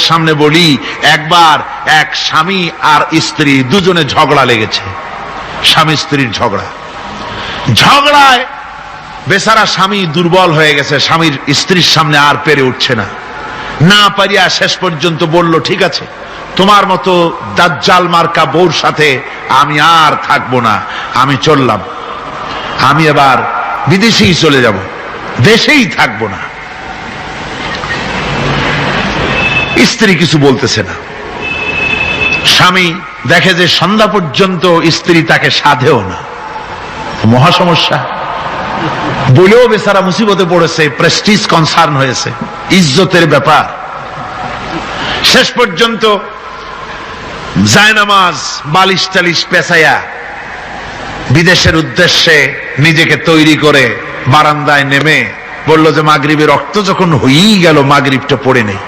সামনে বলি, একবার এক স্বামী আর স্ত্রী দুজনে ঝগড়া লেগেছে। স্বামী স্ত্রীর ঝগড়ায় বেচারা স্বামী দুর্বল হয়ে গেছে, স্বামীর স্ত্রীর সামনে আর পেরে উঠছে না পারিয়া শেষ পর্যন্ত বলল, ঠিক আছে, তোমার মতো দাজ্জাল মার্কা বউর সাথে আমি আর থাকবো না, আমি চললাম, আমি এবার বিদেশেই চলে যাব, দেশেই থাকবো না। স্ত্রী কিছু বলতেছে না। স্বামী দেখে যে সন্ধ্যা পর্যন্ত স্ত্রী তাকে সাধেও না, মহা সমস্যা। বলেও বেচারা মুসিবতে পড়েছে, প্রেস্টিজ কনসার্ন হয়েছে, ইজ্জতের ব্যাপার। শেষ পর্যন্ত জায়নামাজ বালিশ টালিশ পেঁচাইয়া বিদেশের উদ্দেশ্যে নিজেকে তৈরি করে বারান্দায় নেমে বলল যে মাগরিবের রক্ত যখন হয়েই গেল, মাগরিবটা পড়ে নেই।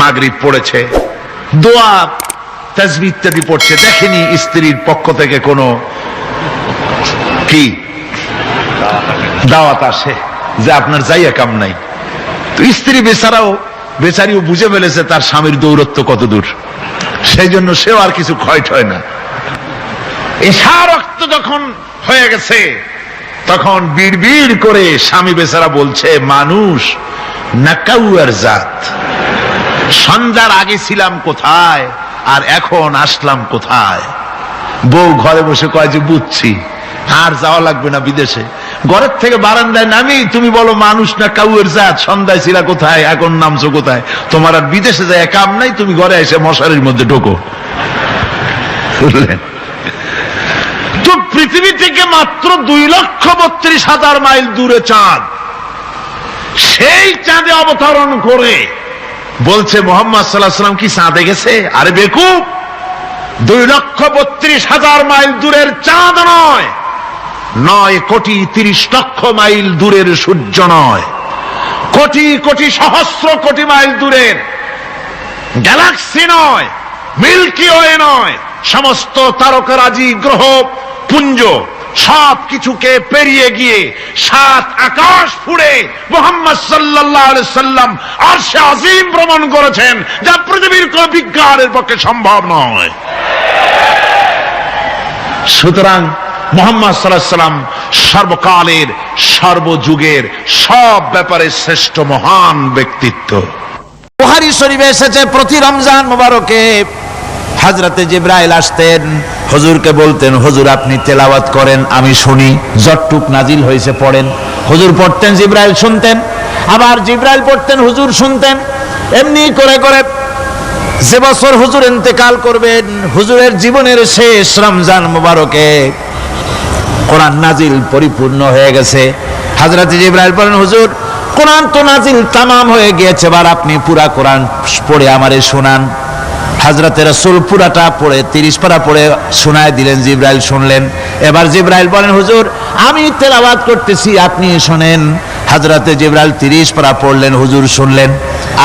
মাগরিব পড়েছে, দোয়া তাসবিহ ইত্যাদি পড়ছে, দেখেনি স্ত্রীর পক্ষ থেকে কোনো কি দাওয়াত আসে যে আপনার যাইয়া কাম নাই। তো স্ত্রী বেচারিও বুঝে ফেলেছে তার স্বামীর দৌরত্ব কত দূর, সেই জন্য সেও আর কিছু ক্ষয় ঠয় না। এশা রক্ত যখন হয়ে গেছে তখন বিড়বিড় করে স্বামী বেচারা বলছে, মানুষ নাকাউয়ার জাত, সন্ধ্যার আগে ছিলাম কোথায় আর এখন আসলাম কোথায়। বউ ঘরে বসে কয় যে বুঝছি, আর যাওয়া লাগবে না বিদেশে। ঘরের থেকে বারান্দায় নামি তুমি বলো মানুষ না কাউয়ের জাত, সন্ধ্যায় ছিলা কোথায়, এখন নামছো কোথায়, তোমার আর বিদেশে যায় কাম নাই, তুমি ঘরে এসে মশারির মধ্যে ঢোকো। তো পৃথিবী থেকে মাত্র 2,32,000 মাইল দূরে চাঁদ, সেই চাঁদে অবতরণ করে বলছে মুহাম্মদ সাল্লাল্লাহু আলাইহি ওয়াসাল্লাম কি চাঁদে গেছে? আরে বেকুব, 2,32,000 মাইল দূরের চাঁদ নয়, 9,30,00,000 মাইল দূরের সূর্য নয়, কোটি কোটি সহস্র কোটি মাইল দূরের গ্যালাক্সি নয়, মিল্কি ওয়ে নয়, সমস্ত তারকারাজি গ্রহ পুঞ্জ সব কিছুকে পেরিয়ে গিয়ে 7 আকাশ ফুঁড়ে মুহাম্মদ সাল্লাল্লাহু আলাইহি সাল্লাম আরশে আজিম ভ্রমণ করেছেন, যা পৃথিবীর কোন বিজ্ঞানের পক্ষে সম্ভব নয়। সুতরাং মুহাম্মদ সাল্লাল্লাহু আলাইহি সাল্লাম সর্বকালের সর্বযুগের সব ব্যাপারে শ্রেষ্ঠ মহান ব্যক্তিত্ব। বুখারী শরীফে এসেছে, প্রতি রমজান মোবারকে হযরতে জিবরাইল আসতেন, হুজুরকে বলতেন, হুজুর আপনি তেলাওয়াত করেন, আমি শুনি, যতটুক নাজিল হয়েছে পড়েন। হুজুর পড়তেন, জিবরাইল শুনতেন, আবার জিবরাইল পড়তেন, হুজুর শুনতেন। এমনি করে করে যে বছর হুজুর ইন্তেকাল করবেন, হুজুরের জীবনের শেষ রমজান মোবারকে কোরআন নাজিল পরিপূর্ণ হয়ে গেছে। হযরতে জিবরাইল বলেন, হুজুর কোরআন তো নাজিল তামাম হয়ে গিয়েছে, এবার আপনি পুরা কোরআন পড়ে আমারে শোনান। হযরতে রাসূল পুরাটা পড়ে 30 পারা পড়ে শোনায় দিলেন, জিবরাইল শুনলেন। এবার জিবরাইল বলেন, হুজুর আমি তেলাওয়াত করতেছি, আপনি শোনেন। হযরতে জিবরাইল 30 পারা পড়লেন, হুজুর শুনলেন।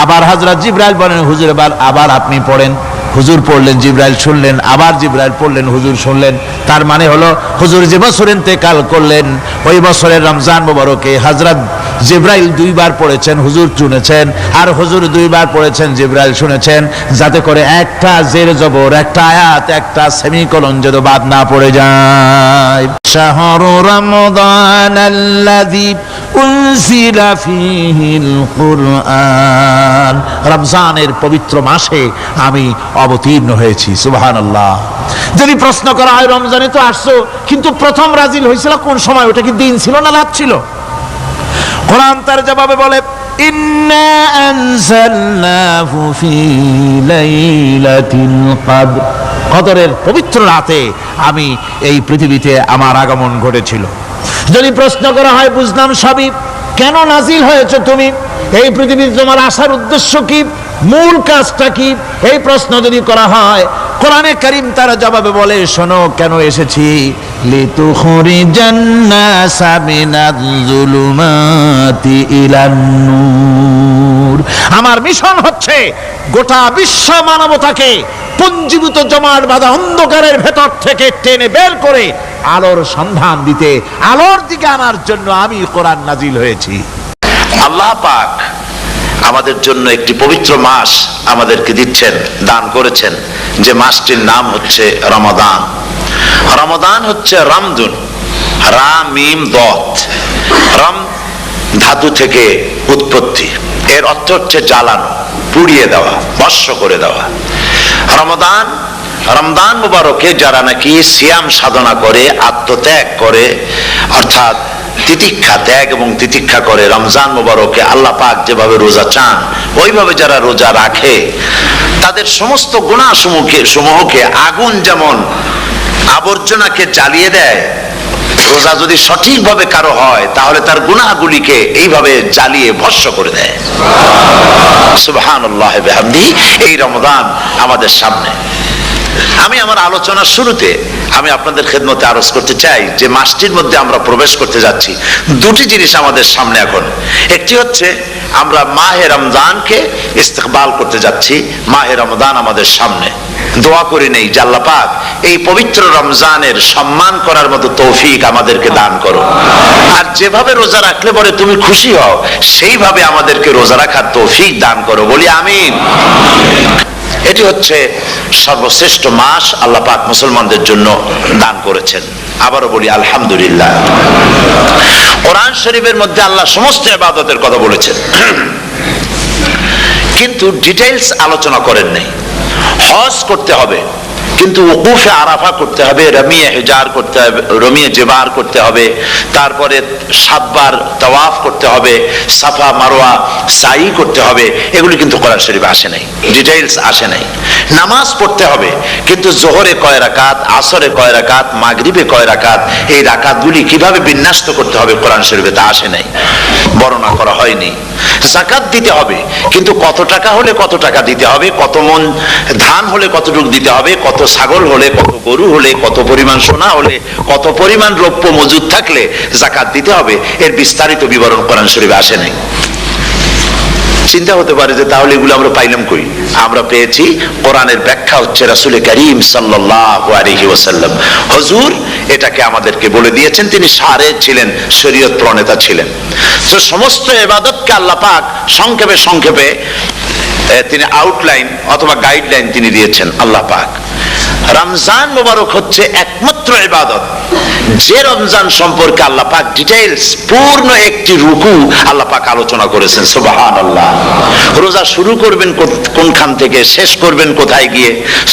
আবার হযরত জিবরাইল বলেন, হুজুর আবার আপনি পড়েন। হুজুর পড়লেন, জিবরাইল শুনলেন, আবার জিবরাইল পড়লেন, হুজুর শুনলেন। তার মানে হলো হুজুর যে বছর ইন্তেকাল করলেন ওই বছরের রমজান মোবারকে হযরত জিবরাইল 2 বার পড়েছেন, হুজুর শুনেছেন, আর হুজুর 2 বার পড়েছেন, জিবরাইল শুনেছেন, যাতে করে একটা জের জবর, একটা আয়াত, একটা সেমিকোলন যেন বাদ না পড়ে যায়। শাহরু রমাদানাল্লাযী উনজিলা ফীহিল কুরআন, রমজানের পবিত্র মাসে আমি অবতীর্ণ হয়েছি। সুবহানাল্লাহ। যদি প্রশ্ন করা হয় রমজানে তো আসছো, কিন্তু প্রথম নাজিল হয়েছিল কোন সময়? ওটা কি দিন ছিল না রাত ছিল? কোরআন তার জবাবে বলে, ইন্না আনজালনাহু ফী লাইলাতিল কদর, কদরের পবিত্র রাতে আমি এই পৃথিবীতে আমার আগমন ঘটেছিল। যদি প্রশ্ন করা হয় বুঝলাম সবই, কেন নাজিল হয়েছে তুমি এই পৃথিবীতে, তোমার আসার উদ্দেশ্য কি, মূল কাজটা কি, এই প্রশ্ন যদি করা হয়, কোরআনে কারীম তার জবাবে বলে, শোনো কেন এসেছি, লিতুখরিজান নাসা মিনাজ যুলুমাতি ইলান নূর। আমার মিশন হচ্ছে গোটা বিশ্ব মানবতাকে পুঞ্জীভূত জমাট বাঁধা অন্ধকারের ভেতর থেকে টেনে বের করে আলোর সন্ধান দিতে, আলোর দিকে আনার জন্য আমি কোরআন নাজিল হয়েছি। আল্লাহ পাক আমাদের জন্য একটি পবিত্র মাস আমাদেরকে দিচ্ছেন, দান করেছেন, যে মাসটির নাম হচ্ছে রমাদান। রমাদান হচ্ছে রামদুন, রা মিম দত। রাম ধাতু থেকে উৎপত্তি, এর অর্থ হচ্ছে জ্বালানো, পুড়িয়ে দেওয়া, ভস্ম করে দেওয়া। রমাদান, রমজান মুবারকে যারা নাকি সিয়াম সাধনা করে, আত্মত্যাগ করে, অর্থাৎ তিতিক্ষা, ত্যাগ এবং তিতিক্ষা করে, রমজান মুবারকে আল্লাহ পাক যেভাবে রোজা চান ওইভাবে যারা রোজা রাখে, তাদের সমস্ত গুনাহ সমূহকে আগুন যেমন আবর্জনাকে জ্বালিয়ে দেয়, রোজা যদি সঠিকভাবে কারো হয় তাহলে তার গুনাহগুলিকে এইভাবে জ্বালিয়ে ভস্ম করে দেয়। সুবহানাল্লাহ বিহামদিহি। এই রমজান আমাদের সামনে। আমি আমার আলোচনার শুরুতে আমি আপনাদের খেদমতে আরজ করতে চাই যে মাসটির মধ্যে আমরা প্রবেশ করতে যাচ্ছি, দুটি জিনিস আমাদের সামনে এখন। একটি হচ্ছে আমরা মাহে রমজানকে ইস্তেকবাল করতে যাচ্ছি, মাহে রমজান আমাদের সামনে। দোয়া করে নেই যে আল্লাহ পাক এই পবিত্র রমজানের সম্মান করার মতো তৌফিক আমাদেরকে দান করো, আর যেভাবে রোজা রাখলে পরে তুমি খুশি হও সেইভাবে আমাদেরকে রোজা রাখার তৌফিক দান করো, বলি আমিন। এটি হচ্ছে সর্বশ্রেষ্ঠ মাস আল্লাহ পাক মুসলমানদের জন্য দান করেছেন। আবারও বলি আলহামদুলিল্লাহ। কোরআন শরীফের মধ্যে আল্লাহ সমস্ত ইবাদতের কথা বলেছেন, কিন্তু ডিটেইলস আলোচনা করেন নাই। হজ করতে হবে, কিন্তু ওকুফে আরাফা করতে হবে, রমিয়ে হেজার করতে হবে, রমিয়ে জেবার করতে হবে, তারপরে 7 বার তাওয়াফ করতে হবে, সাফা মারওয়া সাই করতে হবে। এগুলি কিন্তু কোরআন শরীফে আসে নাই, ডিটেইলস আসে নাই। নামাজ পড়তে হবে, কিন্তু জোহরে কয় রাকাত, আসরে কয় রাকাত, মাগরিবে কয় রাকাত, এই রাকাতগুলি কিভাবে বিন্যস্ত করতে হবে কোরআন শরীফে তা আসে নাই, বর্ণনা করা হয়নি। যাকাত দিতে হবে, কিন্তু কত টাকা হলে কত টাকা দিতে হবে, কত মন ধান হলে কতটুকু দিতে হবে, কত ছাগল হলে, কত গরু হলে, কত পরিমাণ সোনা হলে, কত পরিমাণ রৌপ্য মজুদ থাকলে যাকাত দিতে হবে, এর বিস্তারিত বিবরণ কোরআন শরীফে আসে নাই। চিন্তা হতে পারে যে তাহলে এগুলো আমরা পাইলাম কই? আমরা পেয়েছি কোরআনের ব্যাখ্যা হচ্ছে রাসূল করিম সাল্লাল্লাহু আলাইহি ওয়াসাল্লাম, হুজুর এটাকে আমাদেরকে বলে দিয়েছেন। তিনি সারে ছিলেন, শরীয়ত প্রণেতা ছিলেন। তো সমস্ত ইবাদতকে আল্লাহ পাক সংক্ষেপে সংক্ষেপে তিনি আউটলাইন অথবা গাইডলাইন তিনি দিয়েছেন আল্লাহ পাক। রমজান মুবারক হচ্ছে একমাত্র ইবাদত যে রমজান সম্পর্কে আল্লাহ পাক ডিটেইলস পূর্ণ একটি রুকু আল্লাহ পাক আলোচনা করেছেন। সুবহানাল্লাহ। রোজা শুরু করবেন কোনখান থেকে, শেষ করবেন কোথায় গিয়ে,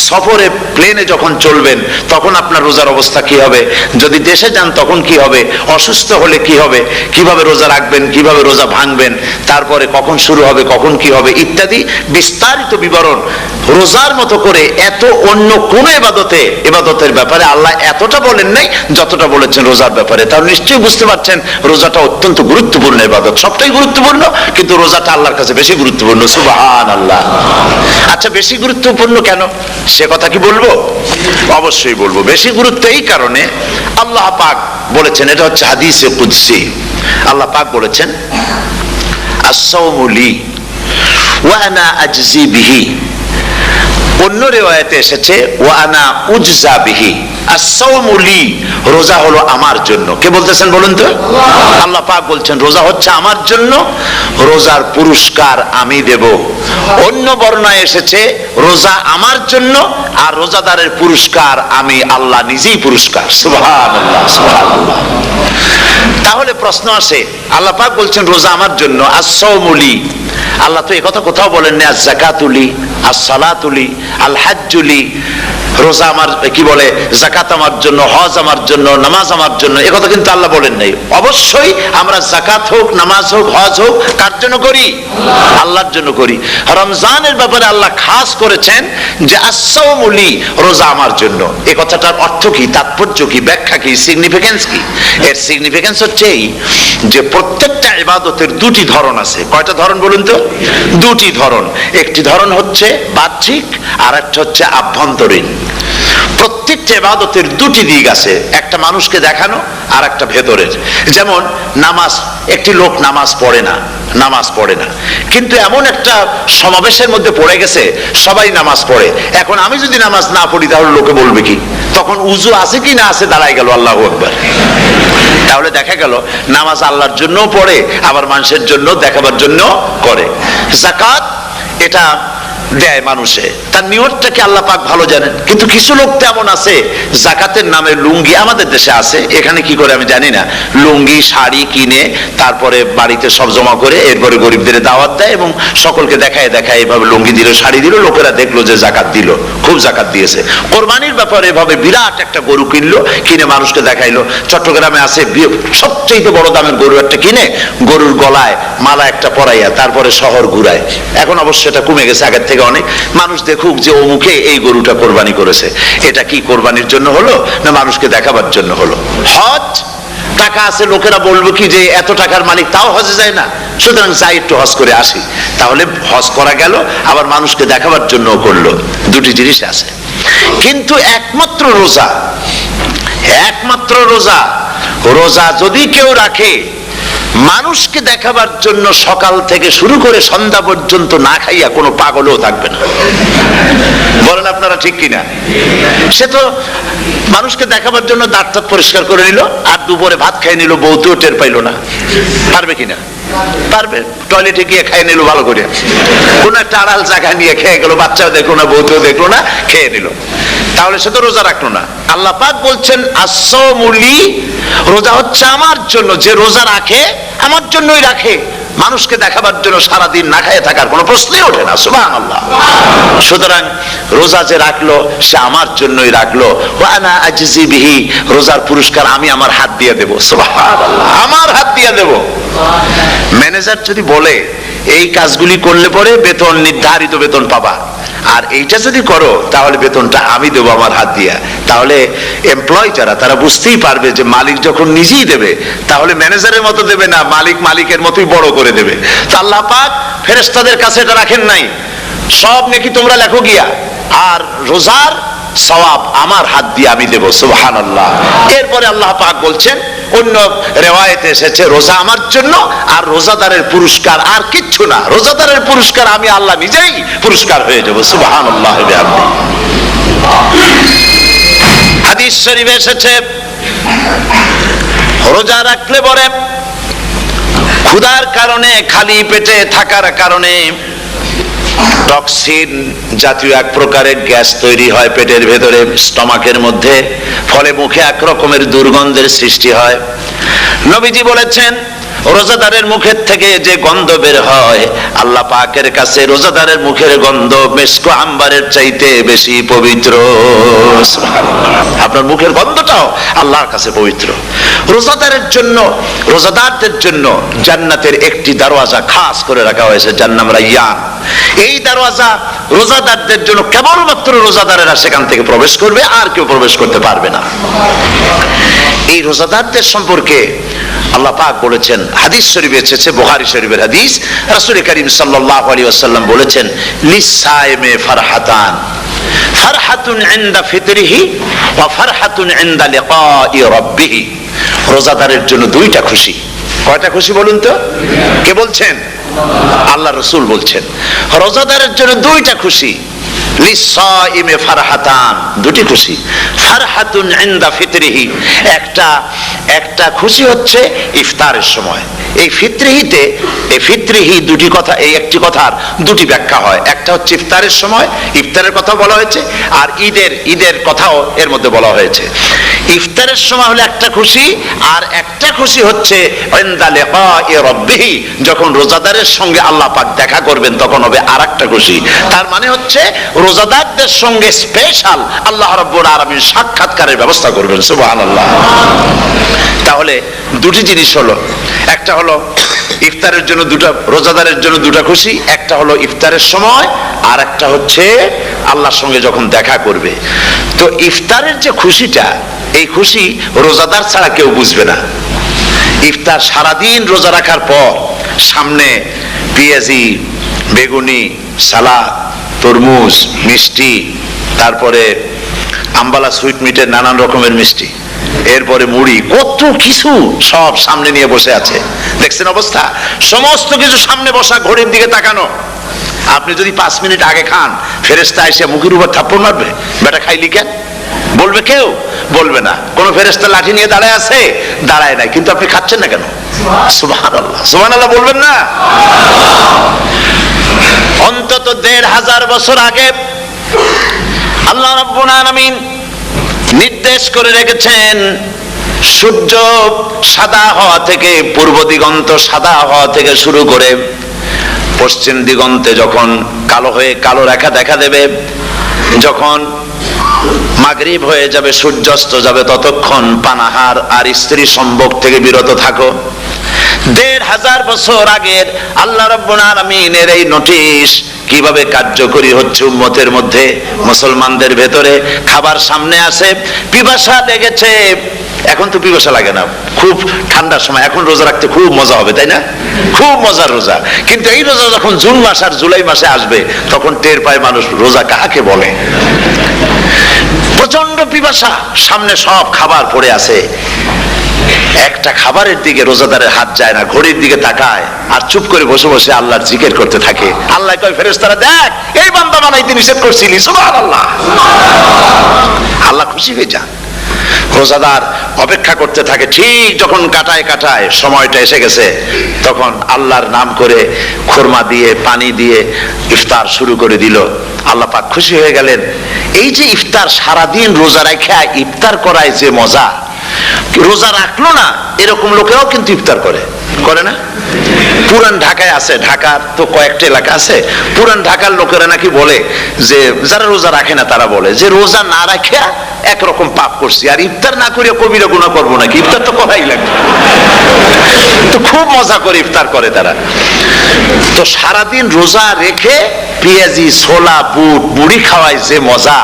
সফরে প্লেনে যখন চলবেন তখন আপনার রোজার অবস্থা কি হবে, যদি দেশে যান তখন কি হবে, অসুস্থ হলে কি হবে, কিভাবে রোজা রাখবেন, কিভাবে রোজা ভাঙবেন, তারপরে কখন শুরু হবে, কখন কি হবে ইত্যাদি বিস্তারিত বিবরণ। রোজার মতো করে এত অন্য কোন ইবাদতের ব্যাপারে আল্লাহ এতটা বলেন নাই যতটা বলেছেন রোজার ব্যাপারে। তাহলে নিশ্চয়ই বুঝতে পারছেন রোজাটা অত্যন্ত গুরুত্বপূর্ণ ইবাদত। সবটাই গুরুত্বপূর্ণ, কিন্তু রোজাটা আল্লাহর কাছে বেশি গুরুত্বপূর্ণ। সুবহানাল্লাহ। আচ্ছা, বেশি গুরুত্বপূর্ণ কেন সে কথা কি বলবো? অবশ্যই বলবো। বেশি গুরুত্ব এই কারণে, আল্লাহ পাক বলেছেন, এটা হচ্ছে হাদিসে কুদসি, আল্লাহ পাক বলেছেন আস-সাওমু লি ওয়া আনা আজজি বিহি। অন্য রিওয়ায়াতে এসেছে ওয়া আনা উজজা বিহি। আস-সাওমু লি, রোজা হলো আমার জন্য। কে বলতেছেন বলুন তো? আল্লাহ পাক বলছেন রোজা হচ্ছে আমার জন্য, রোজার পুরস্কার আমি দেব। অন্য বর্ণনায় এসেছে রোজা আমার জন্য আর রোজাদারের পুরস্কার আমি আল্লাহ নিজেই পুরস্কার। সুবহানাল্লাহ, সুবহানাল্লাহ। তাহলে প্রশ্ন আসে, আল্লাহ পাক বলছেন রোজা আমার জন্য, আস-সাওমু লি। আল্লাহ তো একথা কোথাও বলেন না আজ-যাকাতুলি, আস-সালাতুলি, আল-হাজ্জুলি। রোজা আমার কি বলে, যাকাত আমার জন্য, হজ আমার জন্য, নামাজ আমার জন্য, একথা কিন্তু আল্লাহ বলেন নাই। অবশ্যই আমরা যাকাত হোক, নামাজ হোক, হজ হোক কার জন্য করি? আল্লাহর জন্য করি। রমজানের ব্যাপারে আল্লাহ খাস করেছেন যে আস-সাওমু লি, রোজা আমার জন্য। এই কথাটার অর্থ কি, তাৎপর্য কি, ব্যাখ্যা কি, সিগনিফিকেন্স কি? এর সিগনিফিকেন্স হচ্ছে এই যে প্রত্যেকটা ইবাদতের দুটি ধরন আছে। কয়টা ধরন বলুন তো? দুটি ধরন। একটি ধরন হচ্ছে বাহ্যিক, আর একটা হচ্ছে আভ্যন্তরীণ। প্রত্যেকটা ইবাদতের দুটি দিক আছে, একটা মানুষকে দেখানো আর একটা ভেতরের। যেমন নামাজ, একটি লোক নামাজ পড়ে না, কিন্তু এমন একটা সমাবেশের মধ্যে পড়ে গেছে সবাই নামাজ পড়ে। এখন আমি যদি নামাজ না পড়ি তাহলে লোকে বলবে কি? তখন উজু আছে কি না আছে দাঁড়ায় গেল আল্লাহু আকবার। তাহলে দেখা গেল নামাজ আল্লাহর জন্য পড়ে, আবার মানুষের জন্য দেখাবার জন্য করে। যাকাত এটা দেয় মানুষে, তার নিয়তটাকে আল্লাহ পাক ভালো জানেন। কিন্তু কিছু লোক তেমন আছে যাকাতের নামে লুঙ্গি, আমাদের দেশে আছে, এখানে কি করে আমি জানি না, লুঙ্গি শাড়ি কিনে তারপরে বাড়িতে সব জমা করে এরপরে গরিবদের দাওয়াত দেয় এবং সকলকে দেখায় দেখায় এভাবে লুঙ্গি দিল শাড়ি দিল, লোকেরা দেখলো যে যাকাত দিল, খুব যাকাত দিয়েছে। কোরবানির ব্যাপারে এভাবে বিরাট একটা গরু কিনলো, কিনে মানুষকে দেখাইলো। চট্টগ্রামে আছে সবচেয়ে বড় দামের গরু একটা কিনে গরুর গলায় মালা একটা পরাইয়া তারপরে শহর ঘুরায়। এখন অবশ্য এটা কমে গেছে আগের থেকে অনেক, মানুষ দেখুক যে অমুকে এই গরুটা কোরবানি করেছে। এটা কি কোরবানির জন্য হলো না মানুষকে দেখাবার জন্য হলো? হজ টাকা আছে, লোকেরা বলবো কি যে এত টাকার মালিক তাও হজে যায় না, সুতরাং যাই একটু হজ করে আসি, তাহলে হজ করা গেল, আবার মানুষকে দেখাবার জন্য করলো। দুটি জিনিস আছে। কিন্তু একমাত্র রোজা, একমাত্র রোজা, রোজা যদি কেউ রাখে মানুষকে দেখাবার জন্য সকাল থেকে শুরু করে সন্ধ্যা পর্যন্ত না খাইয়া কোনো পাগলও থাকবে না। বলেন আপনারা ঠিক কিনা? সে তো মানুষকে দেখাবার জন্য দাঁত টাত পরিষ্কার করে নিল আর দুপুরে ভাত খাই নিল, বউতেও টের পাইল না। পারবে কিনা? পারবে। টয়লেটে গিয়ে খাই নিল ভালো করে, কোন একটা আড়াল জায়গা নিয়ে খেয়ে গেল, বাচ্চাও দেখলো না বউতেও দেখলো না, খেয়ে নিল, তাহলে সে তো রোজা রাখলো না। আল্লাহ পাক বলছেন আসসামুলি, রোজা হচ্ছে আমার জন্য, যে রোজা রাখে আমার জন্যই রাখে, মানুষকে দেখাবার জন্য সারাদিন না খাইয়ে থাকার কোনো প্রশ্নই ওঠে না। সুবহানাল্লাহ। সুতরাং রোজা যে রাখলো সে আমার জন্যই রাখলো। ওয়া আনা আজজি বিহি, রোজার পুরস্কার আমি আমার হাত দিয়ে দেব। সুবহানাল্লাহ, আমার হাত দিয়ে দেব। ম্যানেজার যদি বলে এই কাজগুলি করলে পরে বেতন, নির্ধারিত বেতন পাবা, আর এইটা যদি করো তাহলে বেতনটা আমি দেবো আমার হাত দিয়া, তাহলে এমপ্লয় যারা তারা বুঝতেই পারবে যে মালিক যখন নিজেই দেবে তাহলে ম্যানেজারের মতো দেবে না, মালিক মালিকের মতোই বড় করে দেবে। তো আল্লাহ পাক ফেরেশতাদের কাছে এটা রাখেন নাই, সব নাকি তোমরা লেখো গিয়া, আর রোজার সওয়াব আমার হাত দিয়ে আমি দেব। সুবহানাল্লাহ। এরপরে আল্লাহ পাক বলছেন, অন্য রিওয়ায়াতে এসেছে রোজা আমার জন্য, আর রোজাদারের পুরস্কার আর কিচ্ছু না, রোজাদারের পুরস্কার আমি আল্লাহ নিজেই পুরস্কার হয়ে যাব। সুবহানাল্লাহ। হাদিস শরীফে এসেছে রোজা রাখলে পরে ক্ষুধার কারণে, খালি পেটে থাকার কারণে টক্সিন জাতীয় এক প্রকারের গ্যাস তৈরি হয় পেটের ভেতরে, স্টমাকের মধ্যে, ফলে মুখে এক রকমের দুর্গন্ধের সৃষ্টি হয়। নবীজি বলেছেন রোজাদারের মুখের থেকে যে গন্ধ বের হয় আল্লাহ পাকের কাছে রোজাদারের মুখের গন্ধ মেশক আম্বারের চাইতে বেশি পবিত্র। আপনার মুখের গন্ধটাও আল্লাহর কাছে পবিত্র। রোজাদারের জন্য, রোজাদারদের জন্য জান্নাতের একটি দরওয়াজা খাস করে রাখা হয়েছে, যার নাম রায়্যান। এই দরওয়াজা রোজাদারদের জন্য, কেবলমাত্র রোজাদারেরা সেখান থেকে প্রবেশ করবে, আর কেউ প্রবেশ করতে পারবে না। এই রোজাদারদের সম্পর্কে আল্লাহ পাক বলেছেন, হাদিস শরীফে এসেছে, বুখারী শরীফের হাদিস, রাসূল করিম সাল্লাল্লাহু আলাইহি ওয়াসাল্লাম বলেছেন লিসাইমে ফারহাতান, ফারহাতুন ইনদা ফিতরিহি ওয়া ফারহাতুন ইনদা লিকাই রাব্বিহি। রোজাদারের জন্য দুইটা খুশি। কয়টা খুশি বলুন তো? কে বলছেন? আল্লাহ রাসূল বলছেন রোজাদারের জন্য দুইটা খুশি। লিসাইমে ফারহাতান, দুটি খুশি। ফারহাতুন ইনদা ফিতরিহি, একটা খুশি হচ্ছে ইফতারের সময়। এই ফিতরিহিতে, এই ফিতরিহি দুটি কথা, এই একটি কথার দুটি ব্যাখ্যা হয়। একটা হচ্ছে ইফতারের সময়, ইফতারের কথা বলা হয়েছে, আর ঈদের কথাও এর মধ্যে বলা হয়েছে। ইফতারের সময় হলে একটা খুশি, আর একটা খুশি হচ্ছে ইনদা লিকাই রাব্বিহি, যখন রোজাদারের সঙ্গে আল্লাহ পাক দেখা করবেন তখন হবে আরেকটা খুশি। তার মানে হচ্ছে রোজাদারদের সঙ্গে স্পেশাল আল্লাহ রাব্বুল আলামিন সাক্ষাৎকারের ব্যবস্থা করবেন। সুবহানাল্লাহ। তাহলে দুটি জিনিস হলো, একটা হলো ইফতারের জন্য দুটা, রোজাদারের জন্য দুটা খুশি, একটা হলো ইফতারের সময়, আর একটা হচ্ছে আল্লাহর সঙ্গে যখন দেখা করবে। তো ইফতারের যে খুশিটা, এই খুশি রোজাদার ছাড়া কেউ বুঝবে না। ইফতার সারাদিন রোজা রাখার পর সামনে পেঁয়াজি, বেগুনি, সালাদ, তরমুজ, মিষ্টি, তারপরে আম্বালা সুইট মিটের নানান রকমের মিষ্টি, এরপরে মুড়ি, কত কিছু সব সামনে নিয়ে বসে আছে। দেখছেন অবস্থা? সমস্ত কিছু সামনে বসা, ঘড়ির দিকে তাকানো। আপনি যদি 5 মিনিট আগে খান, ফেরেশতা এসে মুখের উপর থাপ্পড় মারবে, বেটা খাইলি কেন? বলবে কেউ? বলবে না। কোন ফেরেশতা লাঠি নিয়ে দাঁড়ায় আছে? দাঁড়ায় নাই, কিন্তু আপনি খাচ্ছেন না কেন? সুবহানাল্লাহ, সুবহানাল্লাহ বলবেন না? বছর আগে আল্লাহ রাব্বুল আলামিন নির্দেশ করে রেখেছেন, সূর্য সাদা হওয়া থেকে, পূর্ব দিগন্ত সাদা হওয়া থেকে শুরু করে পশ্চিম দিগন্তে যখন কালো হয়ে কালো রেখা দেখা দেবে, যখন মাগরিব হয়ে যাবে, সূর্যাস্ত যাবে, ততক্ষণ পানাহার আর স্ত্রী সম্ভোগ থেকে বিরত থাকো। ১৫০০ বছর আগের আল্লাহ রাব্বুল আলামিনের এই নোটিশ কিভাবে কার্যকরী হচ্ছে উম্মতের মধ্যে, মুসলমানদের ভেতরে। খাবার সামনে আছে, পিপাসা লেগেছে, এখন তো পিপাসা লাগে না, খুব ঠান্ডার সময়, এখন রোজা রাখতে খুব মজা হবে, তাই না? খুব মজার রোজা। কিন্তু এই রোজা যখন জুন মাস আর জুলাই মাসে আসবে, তখন টের পায় মানুষ রোজা কাকে বলে। প্রচন্ড পিপাসা, সামনে সব খাবার পড়ে আছে, একটা খাবারের দিকে রোজাদারের হাত যায় না, ঘড়ির দিকে তাকায় আর চুপ করে বসে বসে আল্লাহর জিকির করতে থাকে। আল্লাহ কয়, ফেরেশতারা দেখ, এই বান্দা বানাইতে নিষেধ করছিলি, সুবহানাল্লাহ। আল্লাহ খুশি হয়ে যান। রোজাদার অপেক্ষা করতে থাকে, ঠিক যখন কাটায় কাটায় সময়টা এসে গেছে, তখন আল্লাহর নাম করে খুরমা দিয়ে পানি দিয়ে ইফতার শুরু করে দিল। আল্লাহ পাক খুশি হয়ে গেলেন। এই যে ইফতার, সারাদিন রোজা রেখে ইফতার করায় যে মজা, রোজা রাখলো না এরকম লোকেরাও কিন্তু ইফতার করে না? পুরান ঢাকায় আছে, ঢাকার তো কয়েকটা এলাকা আছে, পুরান ঢাকার লোকেরা নাকি বলে যে, যারা রোজা রাখে না তারা বলে যে, রোজা না রাখে একরকম পাপ করছি, আর ইফতার না করে কবিরা গুনাহ করবো নাকি, ইফতার তো করাই লাগবে। তো খুব মজা করে ইফতার করে তারা। তো সারাদিন রোজা রেখে পেঁয়াজি, ছোলা, বুট, মুড়ি খাওয়ায় যে মজা,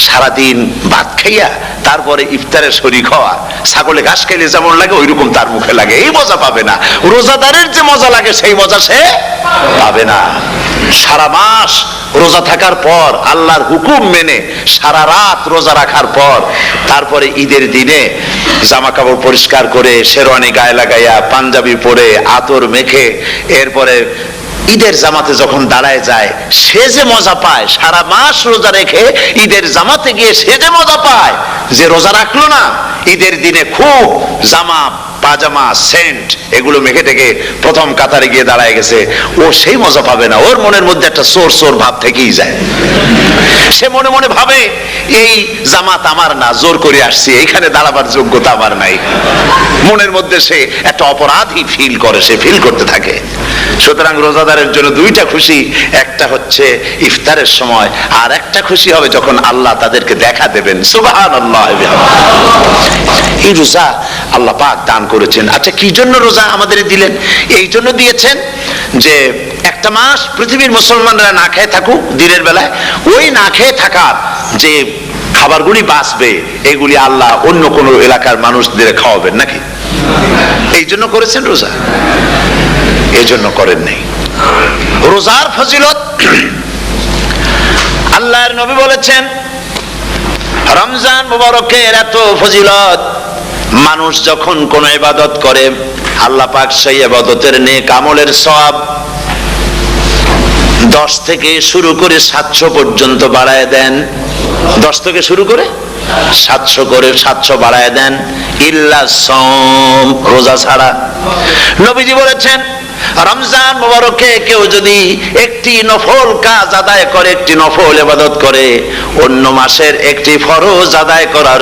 সারাদিন ভাত খাইয়া তারপরে ইফতারের শরীক হওয়া, ছাগলে ঘাস খাইলে যেমন লাগে ওইরকম তার মুখে লাগে, এই মজা পাবে না। রোজাদারের যে মজা লাগে সেই মজা সে পাবে না। সারা মাস রোজা থাকার পর, আল্লাহর হুকুম মেনে সারা রাত রোজা রাখার পর, তারপরে ঈদের দিনে জামা কাপড় পরিষ্কার করে, শেরওয়ানি গায়ে লাগাইয়া, পাঞ্জাবি পরে, আতর মেখে, এরপরে ঈদের জামাতে যখন দাঁড়ায় যায়, সে যে মজা পায়, সারা মাস রোজা রেখে ঈদের জামাতে গিয়ে সে যে মজা পায়, যে রোজা রাখলো না, ঈদের দিনে খুব জামা, পাজামা, সেন্ট এগুলো মেখে টেকে প্রথম কাতারে গিয়ে দাঁড়ায় গেছে, ও সেই মজা পাবে না। ওর মনের মধ্যে একটা চোর চোর ভাব থেকেই যায়। সে মনে মনে ভাবে, এই জামাত আমার না, জোর করে আসছি, এইখানে দাঁড়াবার যোগ্যতা আমার নাই। মনের মধ্যে সে একটা অপরাধী ফিল করে, সে ফিল করতে থাকে। সুতরাং রোজাদারের জন্য দুইটা খুশি, একটা হচ্ছে ইফতারের সময়, আর একটা খুশি হবে যখন আল্লাহ তাদেরকে দেখা দেবেন। সুবহানাল্লাহ। এই রোজা আল্লাহ পাক দান করেছেন। আচ্ছা, কি জন্য রোজা আমাদের দিলেন? এই জন্য দিয়েছেন যে একটা মাস পৃথিবীর মুসলমানরা না খেয়ে থাকুক দিনের বেলায়, ওই না খেয়ে থাকার যে খাবারগুলি বাঁচবে, এগুলি আল্লাহ অন্য কোন এলাকার মানুষদের খাওয়াবেন নাকি? এই জন্য করেছেন রোজা, এই জন্য করেন নাই। রোজার ফজিলত আল্লাহর নবী বলেছেন, রমজান মুবারকের এত ফজিলত, মানুষ যখন কোন ইবাদত করে, আল্লাহ পাক সেই ইবাদতের নেক আমলের সওয়াব 10 থেকে শুরু করে 700 পর্যন্ত বাড়ায় দেন। 10 থেকে শুরু করে 700 বাড়ায় দেন, ইল্লা সাওম, রোজা ছাড়া। নবীজি বলেছেন, রমজান মুবারকে কেউ যদি একটি নফল কাজ আদায় করে, একটি নফল ইবাদত করে, অন্য মাসের একটি ফরজ আদায় করার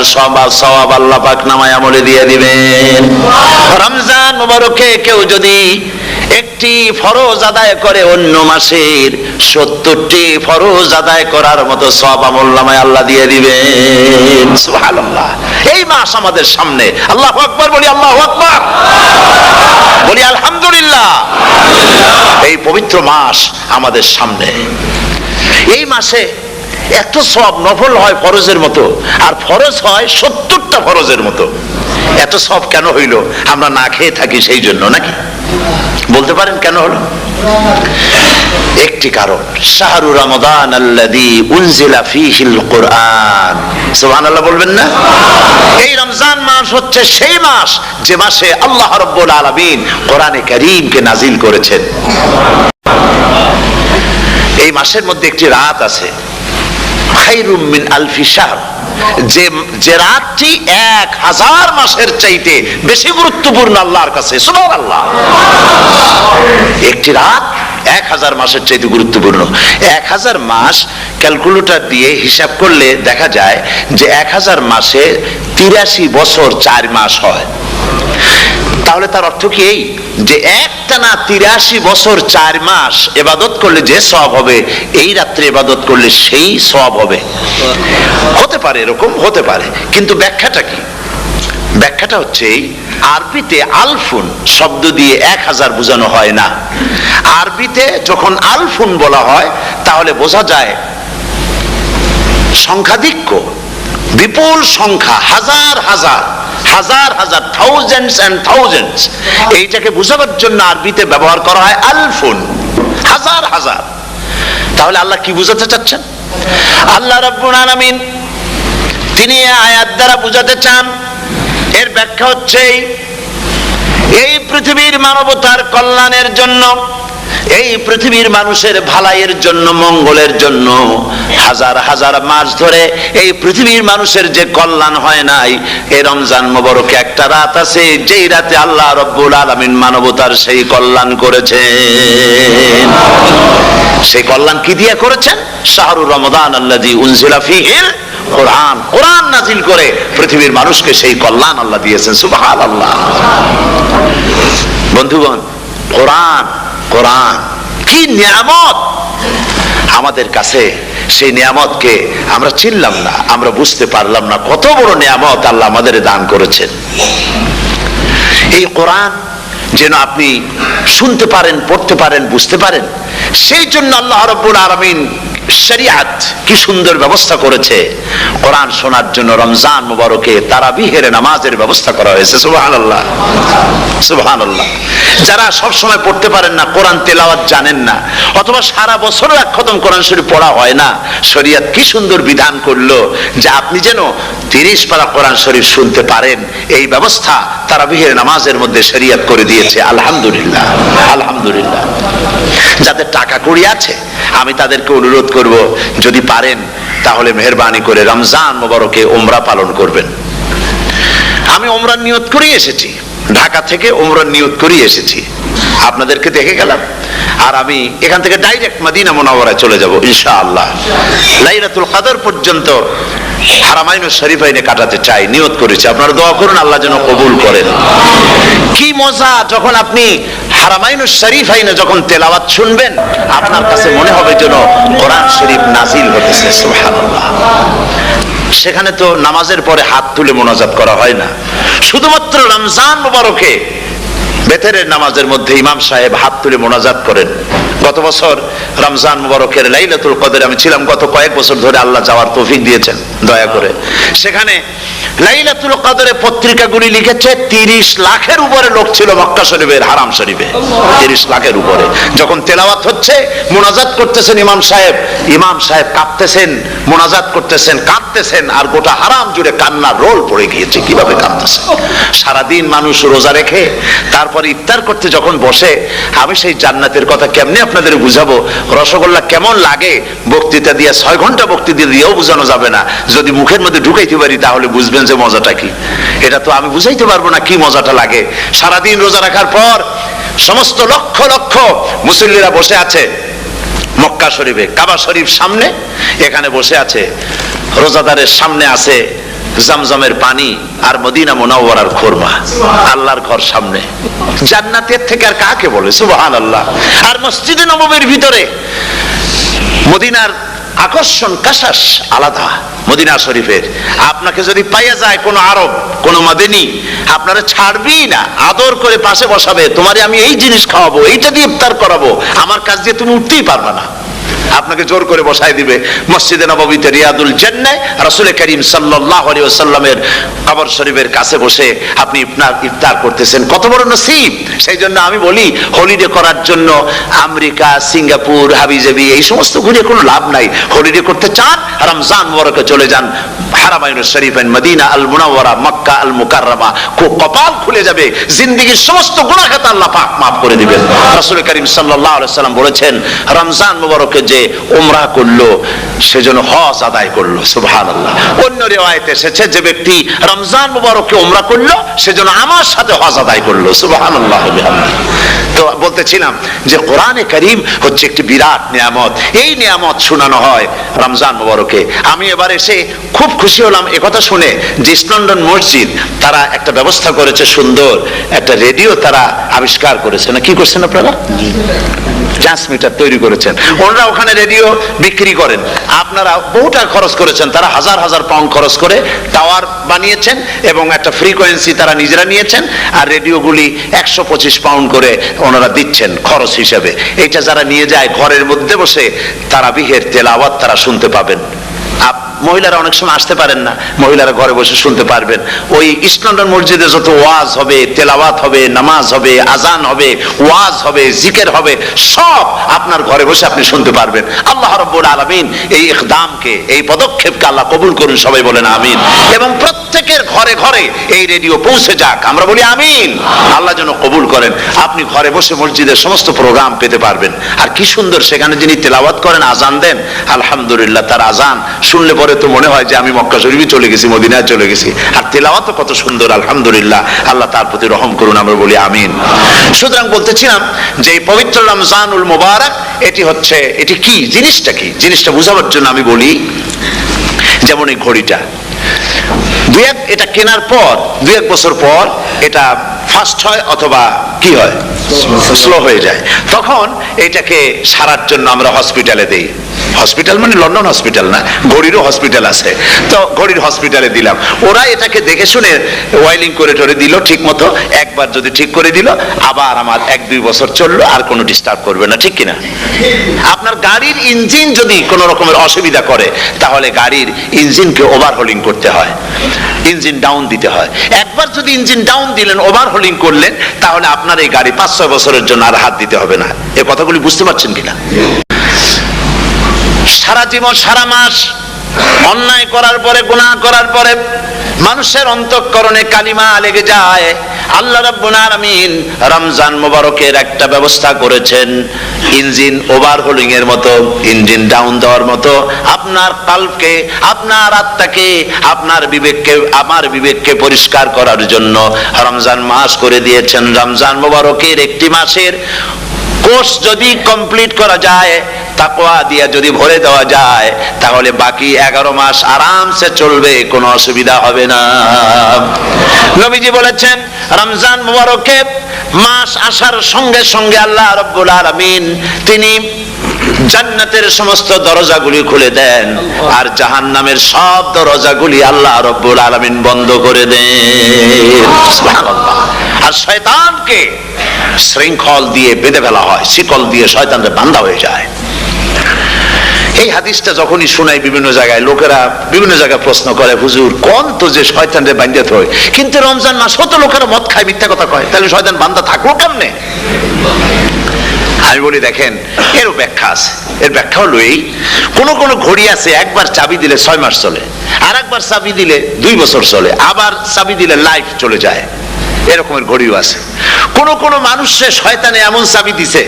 সওয়াব আল্লাহ পাক নামায়ে আমলে দিয়ে দিবেন। রমজান মুবারকে কেউ যদি একটি ফরজ আদায় করে, অন্য মাসের 70টি ফরজ আদায় করার মতো সওয়াব আমলনামায় আল্লাহ দিয়ে দিবেন। সুবহানাল্লাহ। এই মাস আমাদের সামনে, আল্লাহু আকবার বলি, আল্লাহু আকবার বলি, আলহামদুলিল্লাহ। এই পবিত্র মাস আমাদের সামনে, এই মাসে এত সওয়াব, নফল হয় ফরজের মতো, আর ফরজ হয় 70টা ফরজের মতো। এত সওয়াব কেন হইল? আমরা না খেয়ে থাকি সেই জন্য নাকি? বলতে পারেন কেন হলো? একটি কারণ, শাহরু রমাদান আল্লাযী উনজিলা ফীহিল কুরআন। সুবহানাল্লাহ বলবেন না? এই রমজান মাস হচ্ছে সেই মাস যে মাসে আল্লাহ রাব্বুল আলামিন কোরআনে কারীমকে নাজিল করেছেন। এই মাসের মধ্যে একটি রাত আছে, খায়রুম মিন আলফি শাহর, যে যে রাতটি 1000 মাসের চাইতে বেশি গুরুত্বপূর্ণ আল্লাহর কাছে। সুবহানাল্লাহ। একটি রাত 1000 মাসের চাইতে গুরুত্বপূর্ণ। 1000 মাস ক্যালকুলেটর দিয়ে হিসাব করলে দেখা যায় যে 1000 মাসে 83 বছর 4 মাস হয়। তাহলে তার অর্থ কি এই যে একটানা 83 বছর 4 মাস ইবাদত করলে যে সওয়াব হবে, এই রাত্রে ইবাদত করলে সেই সওয়াব হবে? হতে পারে, এরকম হতে পারে, কিন্তু ব্যাখ্যাটা কি? ব্যাখ্যাটা হচ্ছে এই, আরবিতে আলফুন শব্দ দিয়ে 1000 বোঝানো হয় না। আরবিতে যখন আলফুন বলা হয় তাহলে বোঝা যায় সংখ্যাধিক্য, বিপুল সংখ্যা, হাজার হাজার হাজার হাজার, থাউজেন্ডস এন্ড থাউজেন্ডস। এইটাকে বোঝাবার জন্য আরবিতে ব্যবহার করা হয় আলফুন, হাজার হাজার। তাহলে আল্লাহ কি বুঝাতে চাচ্ছেন? আল্লাহ রাব্বুল আলামিন তিনি আয়াত দ্বারা বুঝাতে চান, এর ব্যাখ্যা হচ্ছে এই পৃথিবীর মানবতার কল্যাণের জন্য, এই পৃথিবীর মানুষের ভালাইয়ের জন্য, মঙ্গলের জন্য হাজার হাজার মাস ধরে এই পৃথিবীর মানুষের যে কল্যাণ হয় নাই, এই রমজান মোবারকে একটা রাত আছে যেই রাতে আল্লাহ রাব্বুল আলামিন মানবতার সেই কল্যাণ করেছেন। সেই কল্যাণ কি দিয়ে করেছেন? শাহরুর রমাদান আল্লাযী উনজিলা ফীহিল কোরআন, কোরআন নাজিল করে পৃথিবীর মানুষকে সেই কল্যাণ আল্লাহ দিয়েছেন। সুবহানাল্লাহ। বন্ধুগণ, কোরআন, কোরআন কি নিয়ামত আমাদের কাছে! সেই নিয়ামতকে আমরা চিনলাম না, আমরা বুঝতে পারলাম না কত বড় নিয়ামত আল্লাহ আমাদের দান করেছেন। এই কোরআন যেন আপনি শুনতে পারেন, পড়তে পারেন, বুঝতে পারেন, সেই জন্য আল্লাহ রাব্বুল আলামিন শরিয়াত কি সুন্দর ব্যবস্থা করেছে। কোরআন শোনার জন্য রমজান মুবারকে তারাবিহের নামাজের ব্যবস্থা করা হয়েছে। সুবহানাল্লাহ, সুবহানাল্লাহ। যারা সব সময় পড়তে পারেন না, কোরআন তেলাওয়াত জানেন না, অথবা সারা বছর এক খতম কোরআন শরীফ পড়া হয় না, শরিয়াত কি সুন্দর বিধান করলো যে আপনি যেন 30 পারা কোরআন শরীফ শুনতে পারেন, এই ব্যবস্থা তারাবিহের নামাজের মধ্যে শরিয়াত করে দিয়েছে। আলহামদুলিল্লাহ, আলহামদুলিল্লাহ। যাদের টাকা কড়ি আছে আমি তাদেরকে অনুরোধ করব, যদি পারেন তাহলে মেহেরবানি করে রমজান মোবারকে উমরা পালন করবেন। আমি উমরার নিয়ত করে এসেছি, ঢাকা থেকে উমরার নিয়ত করে এসেছি, আপনাদেরকে দেখে গেলাম, আর আমি এখান থেকে ডাইরেক্ট মদিনা মুনাওয়ারায় চলে যাব ইনশাআল্লাহ। লাইলাতুল কদর পর্যন্ত হারামাইনুশ শরীফাইনে কাটাতে চাই, নিয়ত করেছি। আপনারা দোয়া করুন আল্লাহ যেন কবুল করেন। কি মজা যখন আপনি হারামাইনুশ শরীফাইনে যখন তেলাওয়াত শুনবেন, আপনার কাছে মনে হবে যেন কোরআন শরীফ নাজিল হতেছে। সুবহানাল্লাহ। সেখানে তো নামাজের পরে হাত তুলে মোনাজাত করা হয় না, শুধুমাত্র রমজান মুবারকে বেতেরের নামাজের মধ্যে ইমাম সাহেব হাত তুলে মোনাজাত করেন। গত বছর রমজান মুবারকের লাইলাতুল কদরে আমি ছিলাম, গত কয়েক বছর ধরে আল্লাহ যাওয়ার তৌফিক দিয়েছেন দয়া করে। সেখানে লাইলাতুল কদরে পত্রিকাগুলি লিখেছে 30 লাখের উপরে লোক ছিল মক্কা শরীফের, হারাম শরীফে 30 লাখের উপরে। যখন তেলাওয়াত হচ্ছে, মোনাজাত করতেছেন ইমাম সাহেব কাঁদতেছেন, মোনাজাত করতেছেন, কাঁদতেছেন, আর গোটা হারাম জুড়ে কান্নার রোল পড়ে গিয়েছে। কিভাবে কাঁদতেছে! সারাদিন মানুষ রোজা রেখে তারপরে ইফতার করতে যখন বসে, আমি সেই জান্নাতের কথা কেমনে আপনাদের বুঝাবো? রসগোল্লা কেমন লাগে বক্তৃতা দিয়ে 6 ঘন্টা বক্তৃতা দিয়েও বোঝানো যাবে না। যদি মুখের মধ্যে ঢুকাইতে পারি তাহলে বুঝবেন যে মজাটা কি। এটা তো আমি বুঝাইতে পারবো না কি মজাটা লাগে। সারাদিন রোজা রাখার পর সমস্ত লক্ষ লক্ষ মুসল্লিরা বসে আছে মক্কা শরীফে, কাবা শরীফ সামনে, এখানে বসে আছে, রোজাদারের সামনে আছে জমজমের পানি আর মদিনা মুনাওয়ারার খুরমা। আল্লাহর ঘর সামনে, জান্নাতের থেকে আর কাকে বলে! সুবহানাল্লাহ। আর মসজিদে নববীর ভিতরে মদিনার আকর্ষণ কাশাস আলাদা। মদিনা শরীফের আপনাকে যদি পাইয়া যায় কোনো আরব, কোনো মাদানী, আপনারা ছাড়বেই না, আদর করে পাশে বসাবে, তোমারে আমি এই জিনিস খাওয়াবো, এইটা দিয়ে ইফতার করাবো, আমার কাছ দিয়ে তুমি উঠতেই পারবে না, আপনাকে জোর করে বসায় দিবে। মসজিদে নববীতে রিয়াদুল জান্নাহ রাসূল করিম সাল্লাল্লাহু আলাইহি ওয়াসাল্লামের কবর শরীফের কাছে বসে আপনি ইফতার করতেছেন, কত বড় নসিব! সেই জন্য আমি বলি, হলিডে করার জন্য আমেরিকা, সিঙ্গাপুর, হাবিজাবি এই সমস্ত ঘুরে কোনো লাভ নাই। হলিডে করতে চান, রমজান মুবারকে চলে যান হারামাইন শরীফাইন, মদিনা আল মুনাওয়ারা, মক্কা আল মুকাররমা, কপাল খুলে যাবে, জিন্দেগীর সমস্ত গুনাহ খাতা আল্লাহ পাক maaf করে দিবেন। রাসূল করিম সাল্লাল্লাহু আলাইহি সাল্লাম বলেছেন, রমজান মুবারকে যে উমরা করলো সেজন্য হজ আদায় করলো। সুবহানাল্লাহ। অন্য রিওয়ায়াতে এসেছে, যে ব্যক্তি রমজান মুবারকে উমরা করলো সেজন্য আমার সাথে হজ আদায় করলো। সুবহানাল্লাহ বিহামদিহি। তো বলতেছিলাম যে কোরআনে কারীম হচ্ছে একটি বিরাট নিয়ামত। এই নিয়ামত শোনানো হয় রমজান মুবারকে। আমি এবার এসে খুব খুশি হলাম একথা শুনে যে ইস্ট লন্ডন মসজিদ তারা একটা ব্যবস্থা করেছে, সুন্দর একটা রেডিও তারা আবিষ্কার করেছে। না কি করছেন আপনারা? ট্রান্সমিটার তৈরি করেছেন। ওনারা ওখানে রেডিও বিক্রি করেন। আপনারা বহু টাকা খরচ করেছেন, তারা হাজার হাজার পাউন্ড খরচ করে টাওয়ার বানিয়েছেন এবং একটা ফ্রিকোয়েন্সি তারা নিজেরা নিয়েছেন, আর রেডিওগুলি 125 পাউন্ড করে ওনারা দিচ্ছেন খরচ হিসেবে। এটা যারা নিয়ে যায় ঘরের মধ্যে বসে তারাবিহের তেলাওয়াত তারা শুনতে পাবেন। মহিলারা অনেক সময় আসতে পারেন না, মহিলারা ঘরে বসে শুনতে পারবেন। ওই ইস্ট লন্ডন মসজিদে যত ওয়াজ হবে, তেলাওয়াত হবে, নামাজ হবে, আজান হবে, ওয়াজ হবে, জিকির হবে, সব আপনার ঘরে বসে আপনি শুনতে পারবেন। আল্লাহ রাব্বুল আলামিন এই ইকদামকে, এই পদক্ষেপকে আল্লাহ কবুল করুন, সবাই বলেন আমিন। এবং প্রত্যেকের ঘরে ঘরে এই রেডিও পৌঁছে যাক, আমরা বলি আমিন। আল্লাহ যেন কবুল করেন। আপনি ঘরে বসে মসজিদের সমস্ত প্রোগ্রাম পেতে পারবেন। আর কি সুন্দর, সেখানে যিনি তেলাওয়াত করেন, আজান দেন, আলহামদুলিল্লাহ, তার আজান শুনলে পরে তো মনে হয় যে আমি মক্কা শরীফে চলে গেছি, মদিনায় চলে গেছি। আর তেলাওয়াত কত সুন্দর, আলহামদুলিল্লাহ। আল্লাহ তার প্রতি রহম করুন, আমরা বলি আমিন। সুতরাং বলতেছিলাম যে এই পবিত্র রমজানুল মুবারক, এটি কি, জিনিসটা কি, জিনিসটা বোঝাবার জন্য আমি বলি, যেমন এই ঘড়িটা এটা কেনার পর 2-1 বছর পর এটা ফাস্ট হয় অথবা কি হয়, স্লো হয়ে যায়। তখন এটাকে সারার জন্য আমরা হসপিটালে দেই। হসপিটাল মানে লন্ডন হসপিটাল না, ঘড়িরও হসপিটাল আছে। তো ঘড়ির হসপিটালে দিলাম, ওরা এটাকে দেখে শুনে ওয়াইলিং করে টরে দিল ঠিক মতো। একবার যদি ঠিক করে দিল, আবার আমার 1-2 বছর চললো, আর কোনো ডিস্টার্ব করবে না, ঠিক কিনা? আপনার গাড়ির ইঞ্জিন যদি কোনো রকমের অসুবিধা করে, তাহলে গাড়ির ইঞ্জিনকে ওভারহোলিং করতে হয়, ইঞ্জিন ডাউন দিতে হয়। একবার যদি ইঞ্জিন ডাউন দিলেন, ওভারহোলিং করলেন, তাহলে আপনার এই গাড়ি 5-6 বছরের জন্য আর হাত দিতে হবে না। এই কথাগুলি বুঝতে পারছেন কিনা? সারা জীবন, সারা মাস অন্যায় করার পরে, গুনাহ করার পরে মানুষের অন্তঃকরণে কালিমা লেগে যায়। আল্লাহ রাব্বুল আলামিন রমজান মুবারকের একটা ব্যবস্থা করেছেন, ইঞ্জিন ওভারহোলিং এর মতো, ইঞ্জিন ডাউন দেওয়ার মতো। আপনার কলবকে, আপনার আত্মাকে, আপনার বিবেককে, আমার বিবেককে পরিষ্কার করার জন্য রমজান মাস করে দিয়েছেন। রমজান মুবারকের একটি মাসের কোর্স যদি কমপ্লিট করা যায়, তাকওয়া দিয়া যদি ভরে দেওয়া যায়, তাহলে বাকি 11 মাস আরামসে চলবে, কোনো অসুবিধা হবে না। নবীজি বলেছেন, রমজান মুবারকে মাস আসার সঙ্গে সঙ্গে আল্লাহ রাব্বুল আলামিন তিনি জান্নাতের সমস্ত দরজাগুলি খুলে দেন, আর জাহান্নামের সব দরজাগুলি আল্লাহ রাব্বুল আলামিন বন্ধ করে দেন। সুবহানাল্লাহ। আর শয়তানকে শৃঙ্খল দিয়ে বেঁধে ফেলা হয়, শিকল দিয়ে শয়তানরা বাঁধা হয়ে যায়। এই হাদিসটা যখনই শোনাই বিভিন্ন জায়গায়, লোকেরা বিভিন্ন জায়গায় প্রশ্ন করে, হুজুর কোন তো যে শয়তানরে বাঁধতে হয়, কিন্তু রমজান মাস হতো লোকেরা মদ খায়, মিথ্যা কথা কয়, তাহলে শয়তান বাঁধা থাকলো কেমনে? আমি বলি, দেখেন, এরও ব্যাখ্যা আছে। এর ব্যাখ্যা হলো এই, কোন কোন ঘড়ি আছে একবার চাবি দিলে 6 মাস চলে, আর একবার চাবি দিলে 2 বছর চলে, আবার চাবি দিলে লাইফ চলে যায়। এরকমের ঘড়িও আছে। কোন কোন মানুষের শয়তানে এমন চাবি দিছে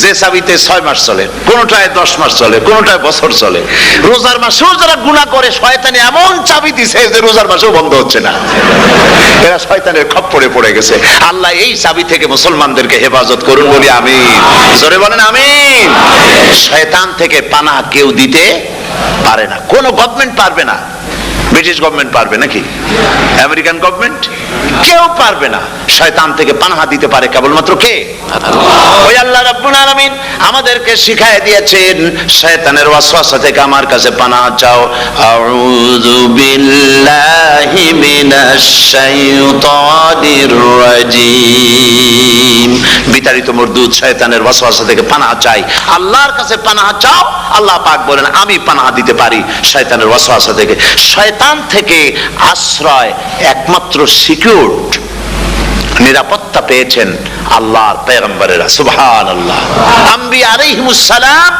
যে চাবিতে 6 মাস চলে, কোনটায় 10 মাস চলে, কোনটায় বছর চলে। রোজার মাসেও যারা গুনাহ করে, শয়তানে এমন চাবি দিছে যে রোজার মাসেও বন্ধ হচ্ছে না। এরা শয়তানের খপ্পরে পড়ে গেছে। আল্লাহ এই চাবি থেকে মুসলমানদেরকে হেফাজত করুন, বলি আমিন। জোরে বলেন আমিন। শয়তান থেকে পানাহ কেউ দিতে পারে না, কোন গভর্নমেন্ট পারবে না। ব্রিটিশ গভর্নমেন্ট পারবে নাকি? American government? কেউ পারবে না। শয়তান থেকে পানাহা দিতে পারে কেবলমাত্র কে? ওই আল্লাহ রাব্বুল আলামিন আমাদেরকে শিখায় দিয়েছেন, শয়তানের ওয়াসওয়াসা থেকে আমার কাছে পানাহা চাও। আউযু বিল্লাহি মিনাশ শাইতানির রাজিম। বিতাড়িত মরদুদ শয়তানের ওয়াসওয়াসা থেকে পানাহা চাই, আল্লাহর কাছে পানাহা চাও। আল্লাহ পাক বলেন, আমি পানাহা দিতে পারি শয়তানের ওয়াসওয়াসা থেকে। শয়তান থেকে আশ্রয় একমাত্র সিকিউরড, নিরাপত্তা পেয়েছেন আল্লাহর পয়গম্বরেরা। সুবহানাল্লাহ। আম্বিয়া আলাইহিমুস সালাম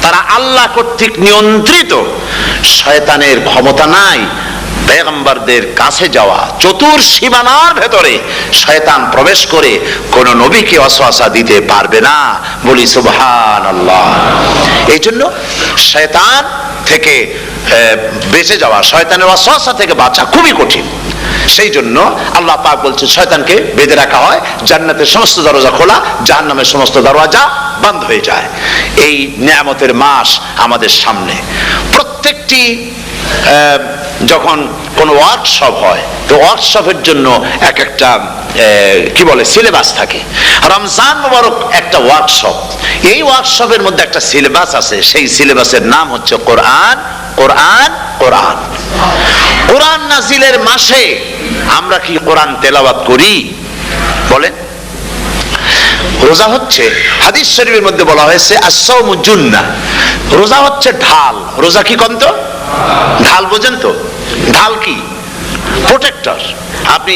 তারা আল্লাহ কর্তৃক নিয়ন্ত্রিত। শয়তানের ক্ষমতা নাই পয়গম্বরদের কাছে যাওয়া। চতুর সীমানার ভেতরে শয়তান প্রবেশ করে কোন নবীকে ওয়াসওয়াসা দিতে পারবে না। বলি সুবহানাল্লাহ। এই জন্য শয়তান থেকে বেঁচে যাওয়া, শয়তানের ওয়াসওয়াসা থেকে বাঁচা খুবই কঠিন। সেই জন্য আল্লাহ পাক বলছে শয়তানকে বেঁধে রাখা হয়, জান্নাতের সমস্ত দরজা খোলা, জাহান্নামের সমস্ত দরজা বন্ধ হয়ে যায়। এই নিয়ামতের মাস আমাদের সামনে। প্রত্যেকটি যখন কোন ওয়ার্কশপ হয়, তো ওয়ার্কশপের জন্য এক একটা কি বলে সিলেবাস থাকে। রমজান মুবারক একটা ওয়ার্কশপ। এই ওয়ার্কশপের মধ্যে একটা সিলেবাস আছে, সেই সিলেবাসের নাম হচ্ছে কোরআন। কোরআন কোরআন কোরআন নাজিলের মাসে আমরা কি কোরআন তেলাওয়াত করি? বলেন। রোজা হচ্ছে, হাদিস শরীফের মধ্যে বলা হয়েছে আস-সাওমু জুন্নাহ, রোজা হচ্ছে ঢাল। রোজা কি কন্ত? ঢাল বোঝেন তো? ঢাল কি? প্রোটেক্টর। আপনি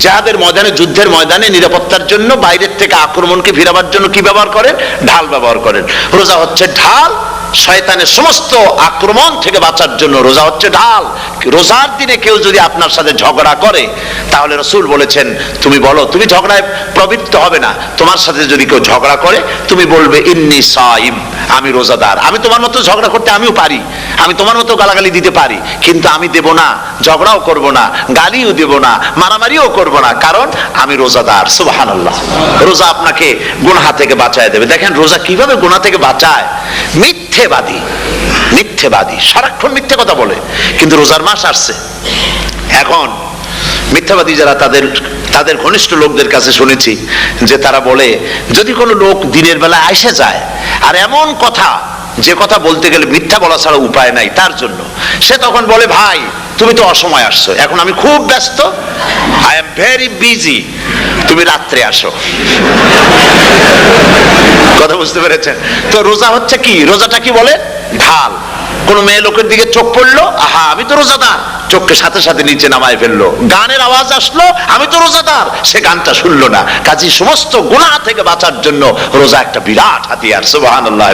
জিহাদের ময়দানে, যুদ্ধের ময়দানে নিরাপত্তার জন্য, বাইরের থেকে আক্রমণকে ফিরাবার জন্য কি ব্যবহার করেন? ঢাল ব্যবহার করেন। রোজা হচ্ছে ঢাল, শয়তানের সমস্ত আক্রমণ থেকে বাঁচার জন্য রোজা হচ্ছে ঢাল। রোজার দিনে কেউ যদি আপনার সাথে ঝগড়া করে, তাহলে রাসূল বলেছেন তুমি বলো, তুমি ঝগড়ায় প্রবৃত্ত হবে না। তোমার সাথে যদি কেউ ঝগড়া করে, তুমি বলবে ইন্নী সাইম, আমি রোজাদার। আমি তোমার মতো ঝগড়া করতে আমিও পারি, আমি তোমার মতো গালাগালি দিতে পারি, কিন্তু আমি দেব না, ঝগড়াও করব না, গালিও দেব না, মারামারিও করব না, কারণ আমি রোজাদার। সুবহানাল্লাহ। রোজা আপনাকে গুনাহ থেকে বাঁচায় দেবে। দেখেন রোজা কিভাবে গুনাহ থেকে বাঁচায়। মিথ্যেবাদী, মিথ্যেবাদী সারাক্ষণ মিথ্যে কথা বলে, কিন্তু রোজার মাস আসছে। এখন মিথ্যাবাদী যারা, তাদের ঘনিষ্ঠ লোকদের কাছে শুনেছি যে তারা বলে, যদি কোনো লোক দিনের বেলা এসে যায় আর এমন কথা, যে কথা বলতে গেলে মিথ্যা বলা ছাড়া উপায় নাই তার জন্য, সে তখন বলে ভাই তুমি তো অসময় আসছো, এখন আমি খুব ব্যস্ত, আই এম ভেরি বিজি, তুমি রাত্রে আসো। কথা বুঝতে পেরেছেন তো? রোজা হচ্ছে কি? রোজাটা কি বলে? ঢাল। কোন মেয়ে লোকের দিকে চোখ পড়লো, আহা আমি তো রোজাদার, চোখকে সাথে সাথে নিচে নামায় ফেললো। গানের আওয়াজ আসলো, আমি তো রোজাদার, সে গানটা শুনলো না। কাজী সমস্ত গুনাহ থেকে বাঁচার জন্য রোজা একটা বিরাট হাতিয়ার। সুবহানাল্লাহ।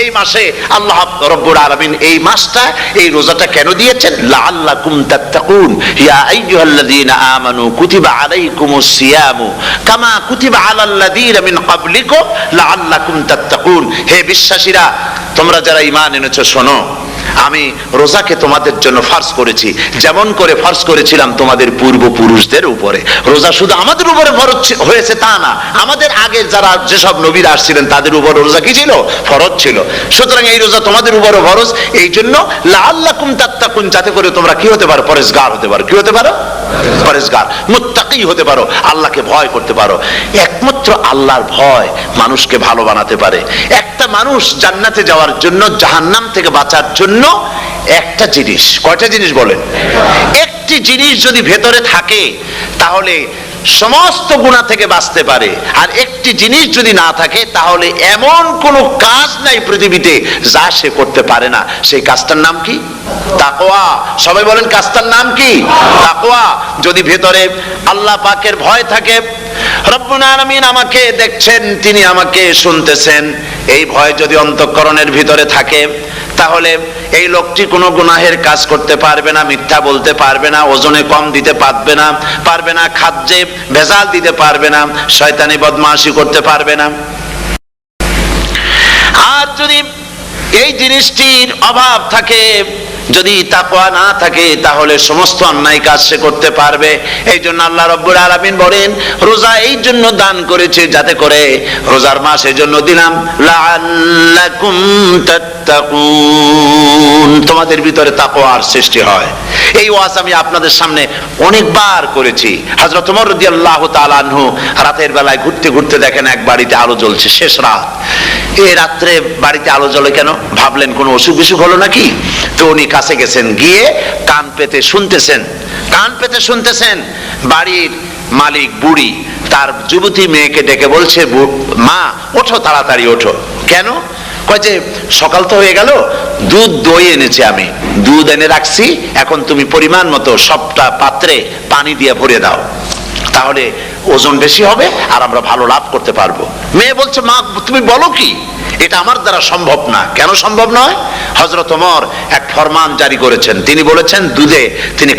এই মাসে আল্লাহ রাব্বুল আলামিন এই মাসটা, এই রোজাটা কেন দিয়েছেন? লাআল্লাকুম তাত্তাকুন, ইয়া আইয়ুহাল্লাযীনা আমানু কুতিবা আলাইকুমুস সিয়ামু কামা কুতিবা আলাল্লাযীনা মিন ক্বাবলিকুম লাআল্লাকুম তাত্তাকুন। হে বিশ্বাসীরা, তোমরা যারা ঈমান এনেছো, শোনো, আমি রোজাকে তোমাদের জন্য ফার্জ করেছি, যেমন করে ফার্জ করেছিলাম তোমাদের পূর্বপুরুষদের উপরে। রোজা শুধু আমাদের উপরে ফরজ হয়েছে তা না, আমাদের আগে যারা যেসব নবীরা আসছিলেন তাদের উপর রোজা কি ছিল? ফরজ ছিল। সুতরাং এই রোজা তোমাদের উপরে ফরজ, এই জন্য লাআল্লাকুম তাত্তাকুন, যাতে করে তোমরা কি হতে পারো? পরেজগার হতে পারো। কি হতে পারো? পরেজগার, মুত্তাকি হতে পারো, আল্লাহকে ভয় করতে পারো। একমাত্র আল্লাহর ভয় মানুষকে ভালো বানাতে পারে। একটা মানুষ জান্নাতে যাওয়ার জন্য, জাহান্নাম থেকে বাঁচার জন্য একটা জিনিস, কয়টা জিনিস বলেন? একটি জিনিস যদি ভেতরে থাকে তাহলে সমস্ত গুনাহ থেকে বাঁচতে পারে। আর একটি জিনিস যদি না থাকে তাহলে এমন কোনো কাজ নাই পৃথিবীতে যা সে করতে পারে না। সেই কাজটার নাম কি? তাকওয়া। সবাই বলেন কাজটার নাম কি? তাকওয়া। যদি ভেতরে আল্লাহ পাকের ভয় থাকে, রব্বুল আলামিন আমাকে দেখছেন, তিনি আমাকে শুনতেছেন, এই ভয় যদি অন্তঃকরণের ভিতরে থাকে, তাহলে এই লোকটি কোনো গুনাহের কাজ করতে পারবে না, মিথ্যা বলতে পারবে না, ওজনে কম দিতে পারবে না, খাদ্যে ভেজাল দিতে পারবে না, শয়তানি বদমাশি করতে পারবে না। আর যদি এই জিনিসটির অভাব থাকে, যদি তাকওয়া না থাকে, তাহলে সমস্ত অন্যায় কাজ সে করতে পারবে। এই জন্য আল্লাহ রাব্বুল আলামিন বলেন, রোজা এই জন্য দান করেছে যাতে করে, রোজার মাস এই জন্য দিলাম, লাআল্লাকুম তাত্তাকুন, তোমাদের ভিতরে তাকওয়ার সৃষ্টি হয়। এই ওয়াজ আমি আপনাদের সামনে অনেকবার করেছি। হযরত ওমর রাদিয়াল্লাহু তাআলা আনহু রাতের বেলায় ঘুরতে ঘুরতে দেখেন এক বাড়িতে আলো জ্বলছে, শেষ রাত। এই রাত্রে বাড়িতে আলো জ্বলে কেন? ভাবলেন কোনো অসুখ বিসুখ হলো নাকি? তো উনি কাছে গেছেন, গিয়ে কান পেতে শুনতেছেন। বাড়ির মালিক বুড়ি তার যুবতী মেয়েকে ডেকে বলছে, মা ওঠো, তাড়াতাড়ি ওঠো। কেন? কয় যে সকাল তো হয়ে গেল, দুধ দই এনেছি, আমি দুধ এনে রাখছি, এখন তুমি পরিমাণ মতো সবটা পাত্রে পানি দিয়ে ভরে দাও, তাহলে ওজন বেশি হবে আর আমরা ভালো লাভ করতে পারবো। মেয়ে বলছে, মা তুমি বলো কি, এটা আমার দ্বারা সম্ভব না। কেন সম্ভব নয়? হযরত ওমর এক ফরমান জারি করেছেন, তিনি বলেছেন তিনি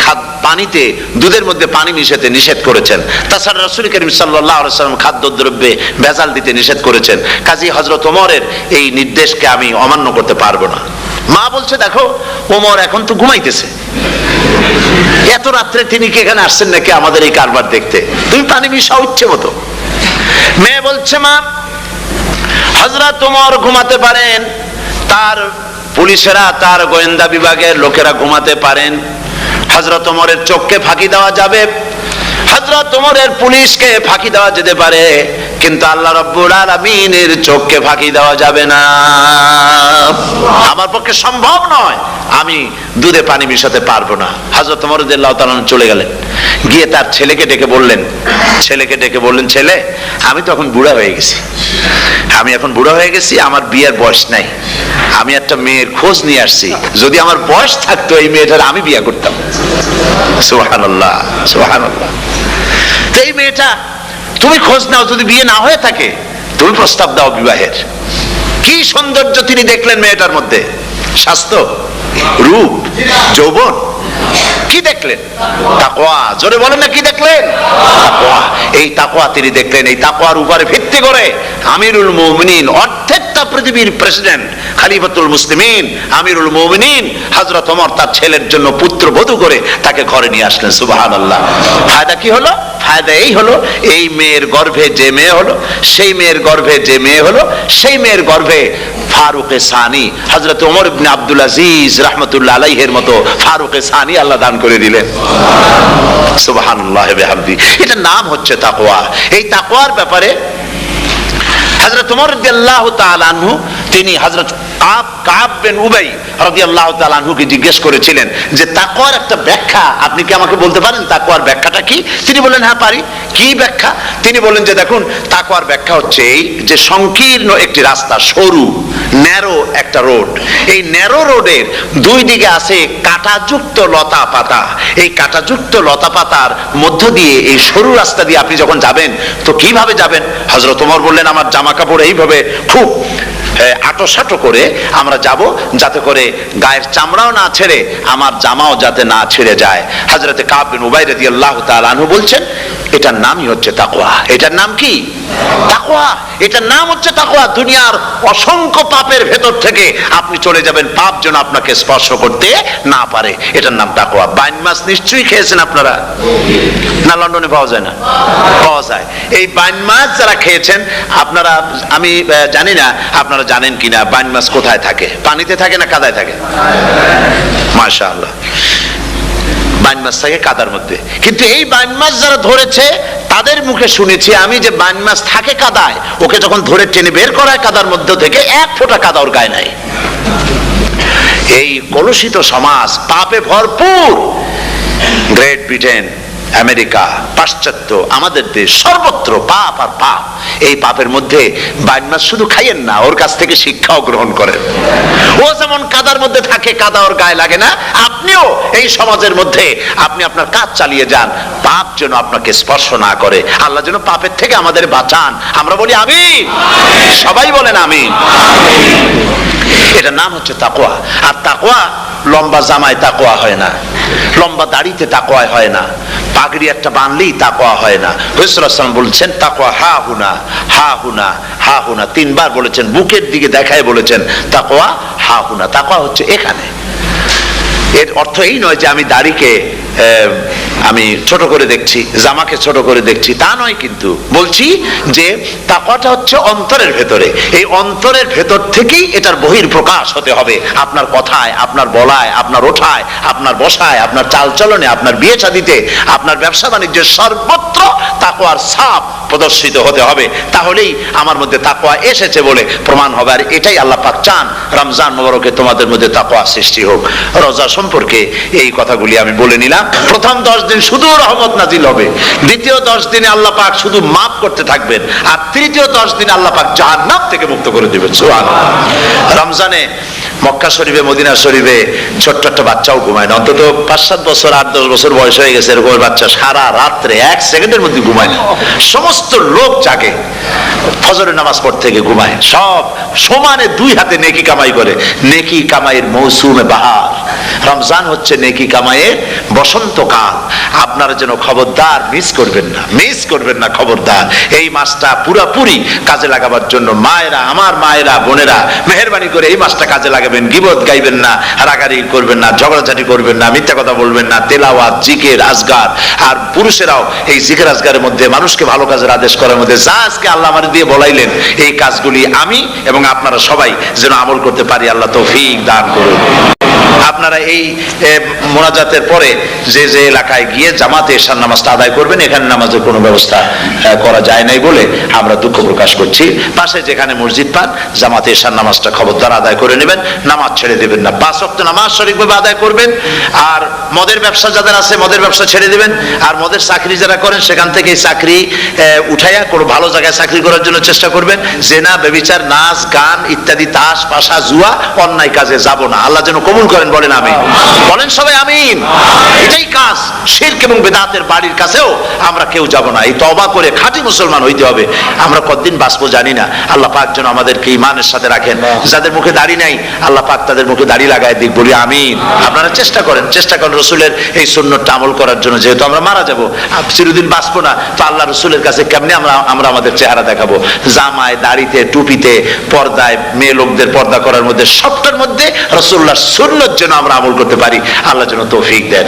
পানিতে দুধের মধ্যে পানি মিশাতে নিষেধ করেছেন। তাছাড়া রাসূল করিম সাল্লাল্লাহু আলাইহি ওয়াসাল্লাম খাদ্যদ্রব্যে ভেজাল দিতে নিষেধ করেছেন। কাজী হযরত ওমরের এই নির্দেশকে আমি অমান্য করতে পারবো না। মা বলছে, দেখো ওমর এখন তো ঘুমাইতেছে, এত রাত্রে তিনি কি এখানে আসছেন নাকি আমাদের এই কারবার দেখতে? তুমি পানি মিশাও ইচ্ছে মতো। মেয়ে বলছে, মা হযরত ওমর ঘুমাতে পারেন, তার পুলিশেরা, তার গোয়েন্দা বিভাগের লোকেরা ঘুমাতে পারেন, হযরত ওমরের চোখকে ফাঁকি দেওয়া যাবে, হযরত ওমরের পুলিশকে ফাঁকি দেওয়া যেতে পারে, কিন্তু আল্লাহ রাব্বুল আলামিনের চোখকে ফাঁকি দেওয়া যাবে না। আমার পক্ষে সম্ভব নয়, আমি দুধে পানি মিশাতে পারবো না। হযরত ওমর রাদিয়াল্লাহু তাআলা চলে গেলেন, গিয়ে তার ছেলেকে ডেকে বললেন, ছেলে আমি তো এখন বুড়া হয়ে গেছি, আমার বিয়ের বয়স নাই, আমি একটা মেয়ের খোঁজ নিয়ে আসছি, যদি আমার বয়স থাকতো এই মেয়েটার আমি বিয়ে করতাম। সুবহানাল্লাহ, সুবহানাল্লাহ। এই মেয়েটা তুমি খোঁজ নাও, যদি বিয়ে না হয়ে থাকে তুমি প্রস্তাব দাও বিবাহের। কি সৌন্দর্য তিনি দেখলেন মেয়েটার মধ্যে, স্বাস্থ্য, রূপ, যৌবন, কি দেখলেন? তাকওয়া। জোরে বলেন না, কি দেখলেন? তাকওয়া। এই তাকওয়া তিনি দেখলেন। এই তাকওয়ার উপরে ভিত্তি করে আমিরুল মুমিনিন, অর্ধেকটা পৃথিবীর প্রেসিডেন্ট, খলিফাতুল মুসলিমিন, আমিরুল মুমিনিন হযরত ওমর তার ছেলের জন্য পুত্রবধূ করে তাকে ঘরে নিয়ে আসলেন। সুবহানাল্লাহ। ফায়দা কি হলো? ফায়দা এই হলো, এই মেয়ের গর্ভে যে মেয়ে হলো, সেই মেয়ের গর্ভে যে মেয়ে হলো, সেই মেয়ের গর্ভে ফারুক সানি হযরত ওমর ইবনে আব্দুল আজিজ রাহমাতুল্লাহ আলাইহির মতো ফারুক সানি আল্লাহ দান করে দিলেন। সুবহানাল্লাহ বিহামদি। এটা নাম হচ্ছে তাকওয়া। এই তাকওয়ার ব্যাপারে হযরত ওমর রাদিয়াল্লাহু তাআলা আনহু তিনি হযরত কাব বিন উবাই রাদিয়াল্লাহু তাআলা আনহুকে জিজ্ঞেস করেছিলেন যে তাকওয়ার একটা ব্যাখ্যা আপনি কি আমাকে বলতে পারেন, তাকওয়ার ব্যাখ্যাটা কি? তিনি বললেন, হ্যাঁ পারি। কি ব্যাখ্যা? তিনি বললেন যে দেখুন, তাকওয়ার ব্যাখ্যা হচ্ছে এই যে সংকীর্ণ একটি রাস্তা, সরু ন্যারো একটা রোড, এই ন্যারো রোডের দুই দিকে আছে কাঁটাযুক্ত লতা পাতা, এই কাঁটাযুক্ত লতা পাতার মধ্য দিয়ে এই সরু রাস্তা দিয়ে আপনি যখন যাবেন তো কিভাবে যাবেন? হযরত ওমর বললেন, আমার জামা কাপড় এইভাবে খুব আটোসাটো করে আমরা যাব, যাতে করে গায়ের চামড়াও না ছেড়ে আমার জামাও যাতে না ছেড়ে যায়। হযরতে কাব বিন উবাই রাদিয়াল্লাহু তাআলা আনহু বলছেন, এটার নামই হচ্ছে তাকওয়া। এটার নাম কি? তাকওয়া। এটার নাম হচ্ছে তাকওয়া। দুনিয়ার অসংখ্য পাপের ভেতর থেকে আপনি চলে যাবেন, পাপ যেন আপনাকে স্পর্শ করতে না পারে। এটার নাম তাকওয়া। বাইন মাছ নিশ্চয়ই খেয়েছেন আপনারা, না লন্ডনে পাওয়া যায় না? পাওয়া যায়। এই বাইন মাছ যারা খেয়েছেন আপনারা, আমি জানি না আপনারা জানেন কিনা, বাইন মাছ কোথায় থাকে? পানিতে থাকে না কাদায় থাকে? মাশাআল্লাহ, বাইন মাছ থাকে কাদার মধ্যে। কিন্তু এই বাইন মাছ যারা ধরেছে তাদের মুখে শুনেছি আমি যে বাইন মাছ থাকে কাদায়, ওকে যখন ধরে টেনে বের করা হয় কাদার মধ্যে থেকে এক ফোঁটা কাদা ওর গায়ে নাই। এই কলুষিত সমাজ, পাপে ভরপুর, গ্রেট ব্রিটেন, আমেরিকা, পাশ্চাত্য, আমাদের দেশ, সর্বত্র পাপ আর পাপ। এই পাপের মধ্যে বাইন মাছ শুধু খাইয়েন না, ওর কাছ থেকে শিক্ষাও গ্রহণ করেন। ও যেমন কাদার মধ্যে থাকে, কাদা ওর গায়ে লাগে না, আপনিও এই সমাজের মধ্যে আপনি আপনার কাজ চালিয়ে যান, পাপ যেন আপনাকে স্পর্শ না করে। আল্লাহ যেন পাপের থেকে আমাদের বাঁচান। আমরা বলি আমিন, সবাই বলেন আমিন। এটার নাম হচ্ছে তাকওয়া। আর তাকওয়া লম্বা জামায় তাকওয়া হয় না, লম্বা দাড়িতে তাকওয়া হয় না, পাগড়ি একটা বানলেই তাকওয়া হয় না। রাসূলুল্লাহ সাল্লাল্লাহু আলাইহি ওয়াসাল্লাম বলছেন তাকওয়া হা হুনা, হা হুনা, হা হুনা, তিনবার বলেছেন, বুকের দিকে দেখায় বলেছেন তাকওয়া হা হুনা। তাকওয়া হচ্ছে এখানে। এর অর্থ এই নয় যে আমি দাড়িকে আমি ছোট করে দেখছি, জামাকে ছোট করে দেখছি, তা নয়। কিন্তু বলছি যে তাকওয়াটা হচ্ছে অন্তরের ভেতরে। এই অন্তরের ভেতর থেকেই এটার বহির প্রকাশ হতে হবে। আপনার কথায়, আপনার বলায়, আপনার ওঠায়, আপনার বসায়, আপনার চালচলনে, আপনার বিয়ে শাদীতে, আপনার ব্যবসা বাণিজ্যের সর্বত্র তাকওয়ার ছাপ প্রদর্শিত হতে হবে। তাহলেই আমার মধ্যে তাকওয়া এসেছে বলে প্রমাণ হবে। আর এটাই আল্লাহ পাক চান, রমজান মুবারকে তোমাদের মধ্যে তাকওয়া সৃষ্টি হোক। রোজা সম্পর্কে এই কথাগুলি আমি বলে নিলাম। প্রথম 10 দিন শুধু রহমত নাজিল হবে, দ্বিতীয় 10 দিনে আল্লাহ পাক শুধু মাফ করতে থাকবেন, আর তৃতীয় 10 দিন আল্লাহ পাক জাহান্নাম থেকে মুক্ত করে দিবেন। সুবহানাল্লাহ। রমজানে মক্কা শরীফে মদিনা শরীফে ছোট্ট একটা বাচ্চাও ঘুমায় না, অন্তত 5-7 বছর 8-10 বছর বয়স হয়ে গেছে এরকম বাচ্চা সারা রাত্রে 1 সেকেন্ডের মধ্যে ঘুমায় না। সমস্ত লোক জাগে, ফজরের নামাজ পড়তে থেকে ঘুমায়, সব সমানে 2 হাতে নেকি কামাই করে। নেকি কামাইয়ের মৌসুমে বাহার, রমজান হচ্ছে নেকি কামাইয়ের বসন্তকাল। আপনারা যেন খবরদার মিস করবেন না, মিস করবেন না খবরদার। এই মাসটা পুরাপুরি কাজে লাগাবার জন্য মায়েরা, আমার মায়েরা, বোনেরা, মেহেরবানি করে এই মাসটা কাজে লাগাবেন। গীবত গাইবেন না, রাগারাগি করবেন না, ঝগড়াঝাটি করবেন না, মিথ্যা কথা বলবেন না, তেলাওয়াত, জিকির, আজগার। আর পুরুষেরাও এই জিকির আজগারের মধ্যে, মানুষকে ভালো কাজের আদেশ করার মধ্যে যা আজকে আল্লাহ আমার দিয়ে বলাইলেন, এই কাজগুলি আমি এবং আপনারা সবাই যেন আমল করতে পারি। আল্লাহ তৌফিক দান করুন। আপনারা এই মোনাজাতের পরে যে যে এলাকায় গিয়ে জামাতে এশার নামাজটা আদায় করবেন, এখানে নামাজের কোনো ব্যবস্থা করা যায় নাই বলে আমরা দুঃখ প্রকাশ করছি। পাশে যেখানে মসজিদ পান, জামাতে এশার নামাজটা খবরদার আদায় করে নেবেন, নামাজ ছেড়ে দেবেন না। 5 ওয়াক্ত নামাজ সঠিকভাবে আদায় করবেন। আর মদের ব্যবসা যাদের আছে, মদের ব্যবসা ছেড়ে দিবেন। আর মদের চাকরি যারা করেন, সেখান থেকে চাকরি উঠাইয়া কোনো ভালো জায়গায় চাকরি করার জন্য চেষ্টা করবেন। জেনা, ব্যভিচার, নাচ, গান ইত্যাদি, তাস, পাশা, জুয়া, অন্যায় কাজে যাব না। আল্লাহ যেন কবুল করেন, বলেন আমিন। বলেন সবাই আমিন। এটাই কাজ। শিরক এবং বেদাতের বাড়ির কাছেও আমরা কেউ যাব না। এই তওবা করে খাঁটি মুসলমান হইতে হবে। আমরা কতদিন বাঁচবো জানি না। আল্লাহ পাক যেন আমাদেরকে ঈমানের সাথে রাখেন। যাদের মুখে দাড়ি নাই, আল্লাহ পাক তাদের মুখে দাড়ি লাগায় দিক, বলি আমিন। আপনারা চেষ্টা করেন রসুলের এই সুন্নতটা আমল করার জন্য। যেহেতু আমরা মারা যাব, চিরদিন বাঁচবো না, তো আল্লাহ রসুলের কাছে কেমনে আমরা আমাদের চেহারা দেখাবো? জামায়, দাড়িতে, টুপিতে, পর্দায়, মেয়ে লোকদের পর্দা করার মধ্যে, সবটার মধ্যে রাসূলুল্লাহর সুন্নত যেন আমরা আমল করতে পারি। আল্লাহ যেন তৌফিক দেন।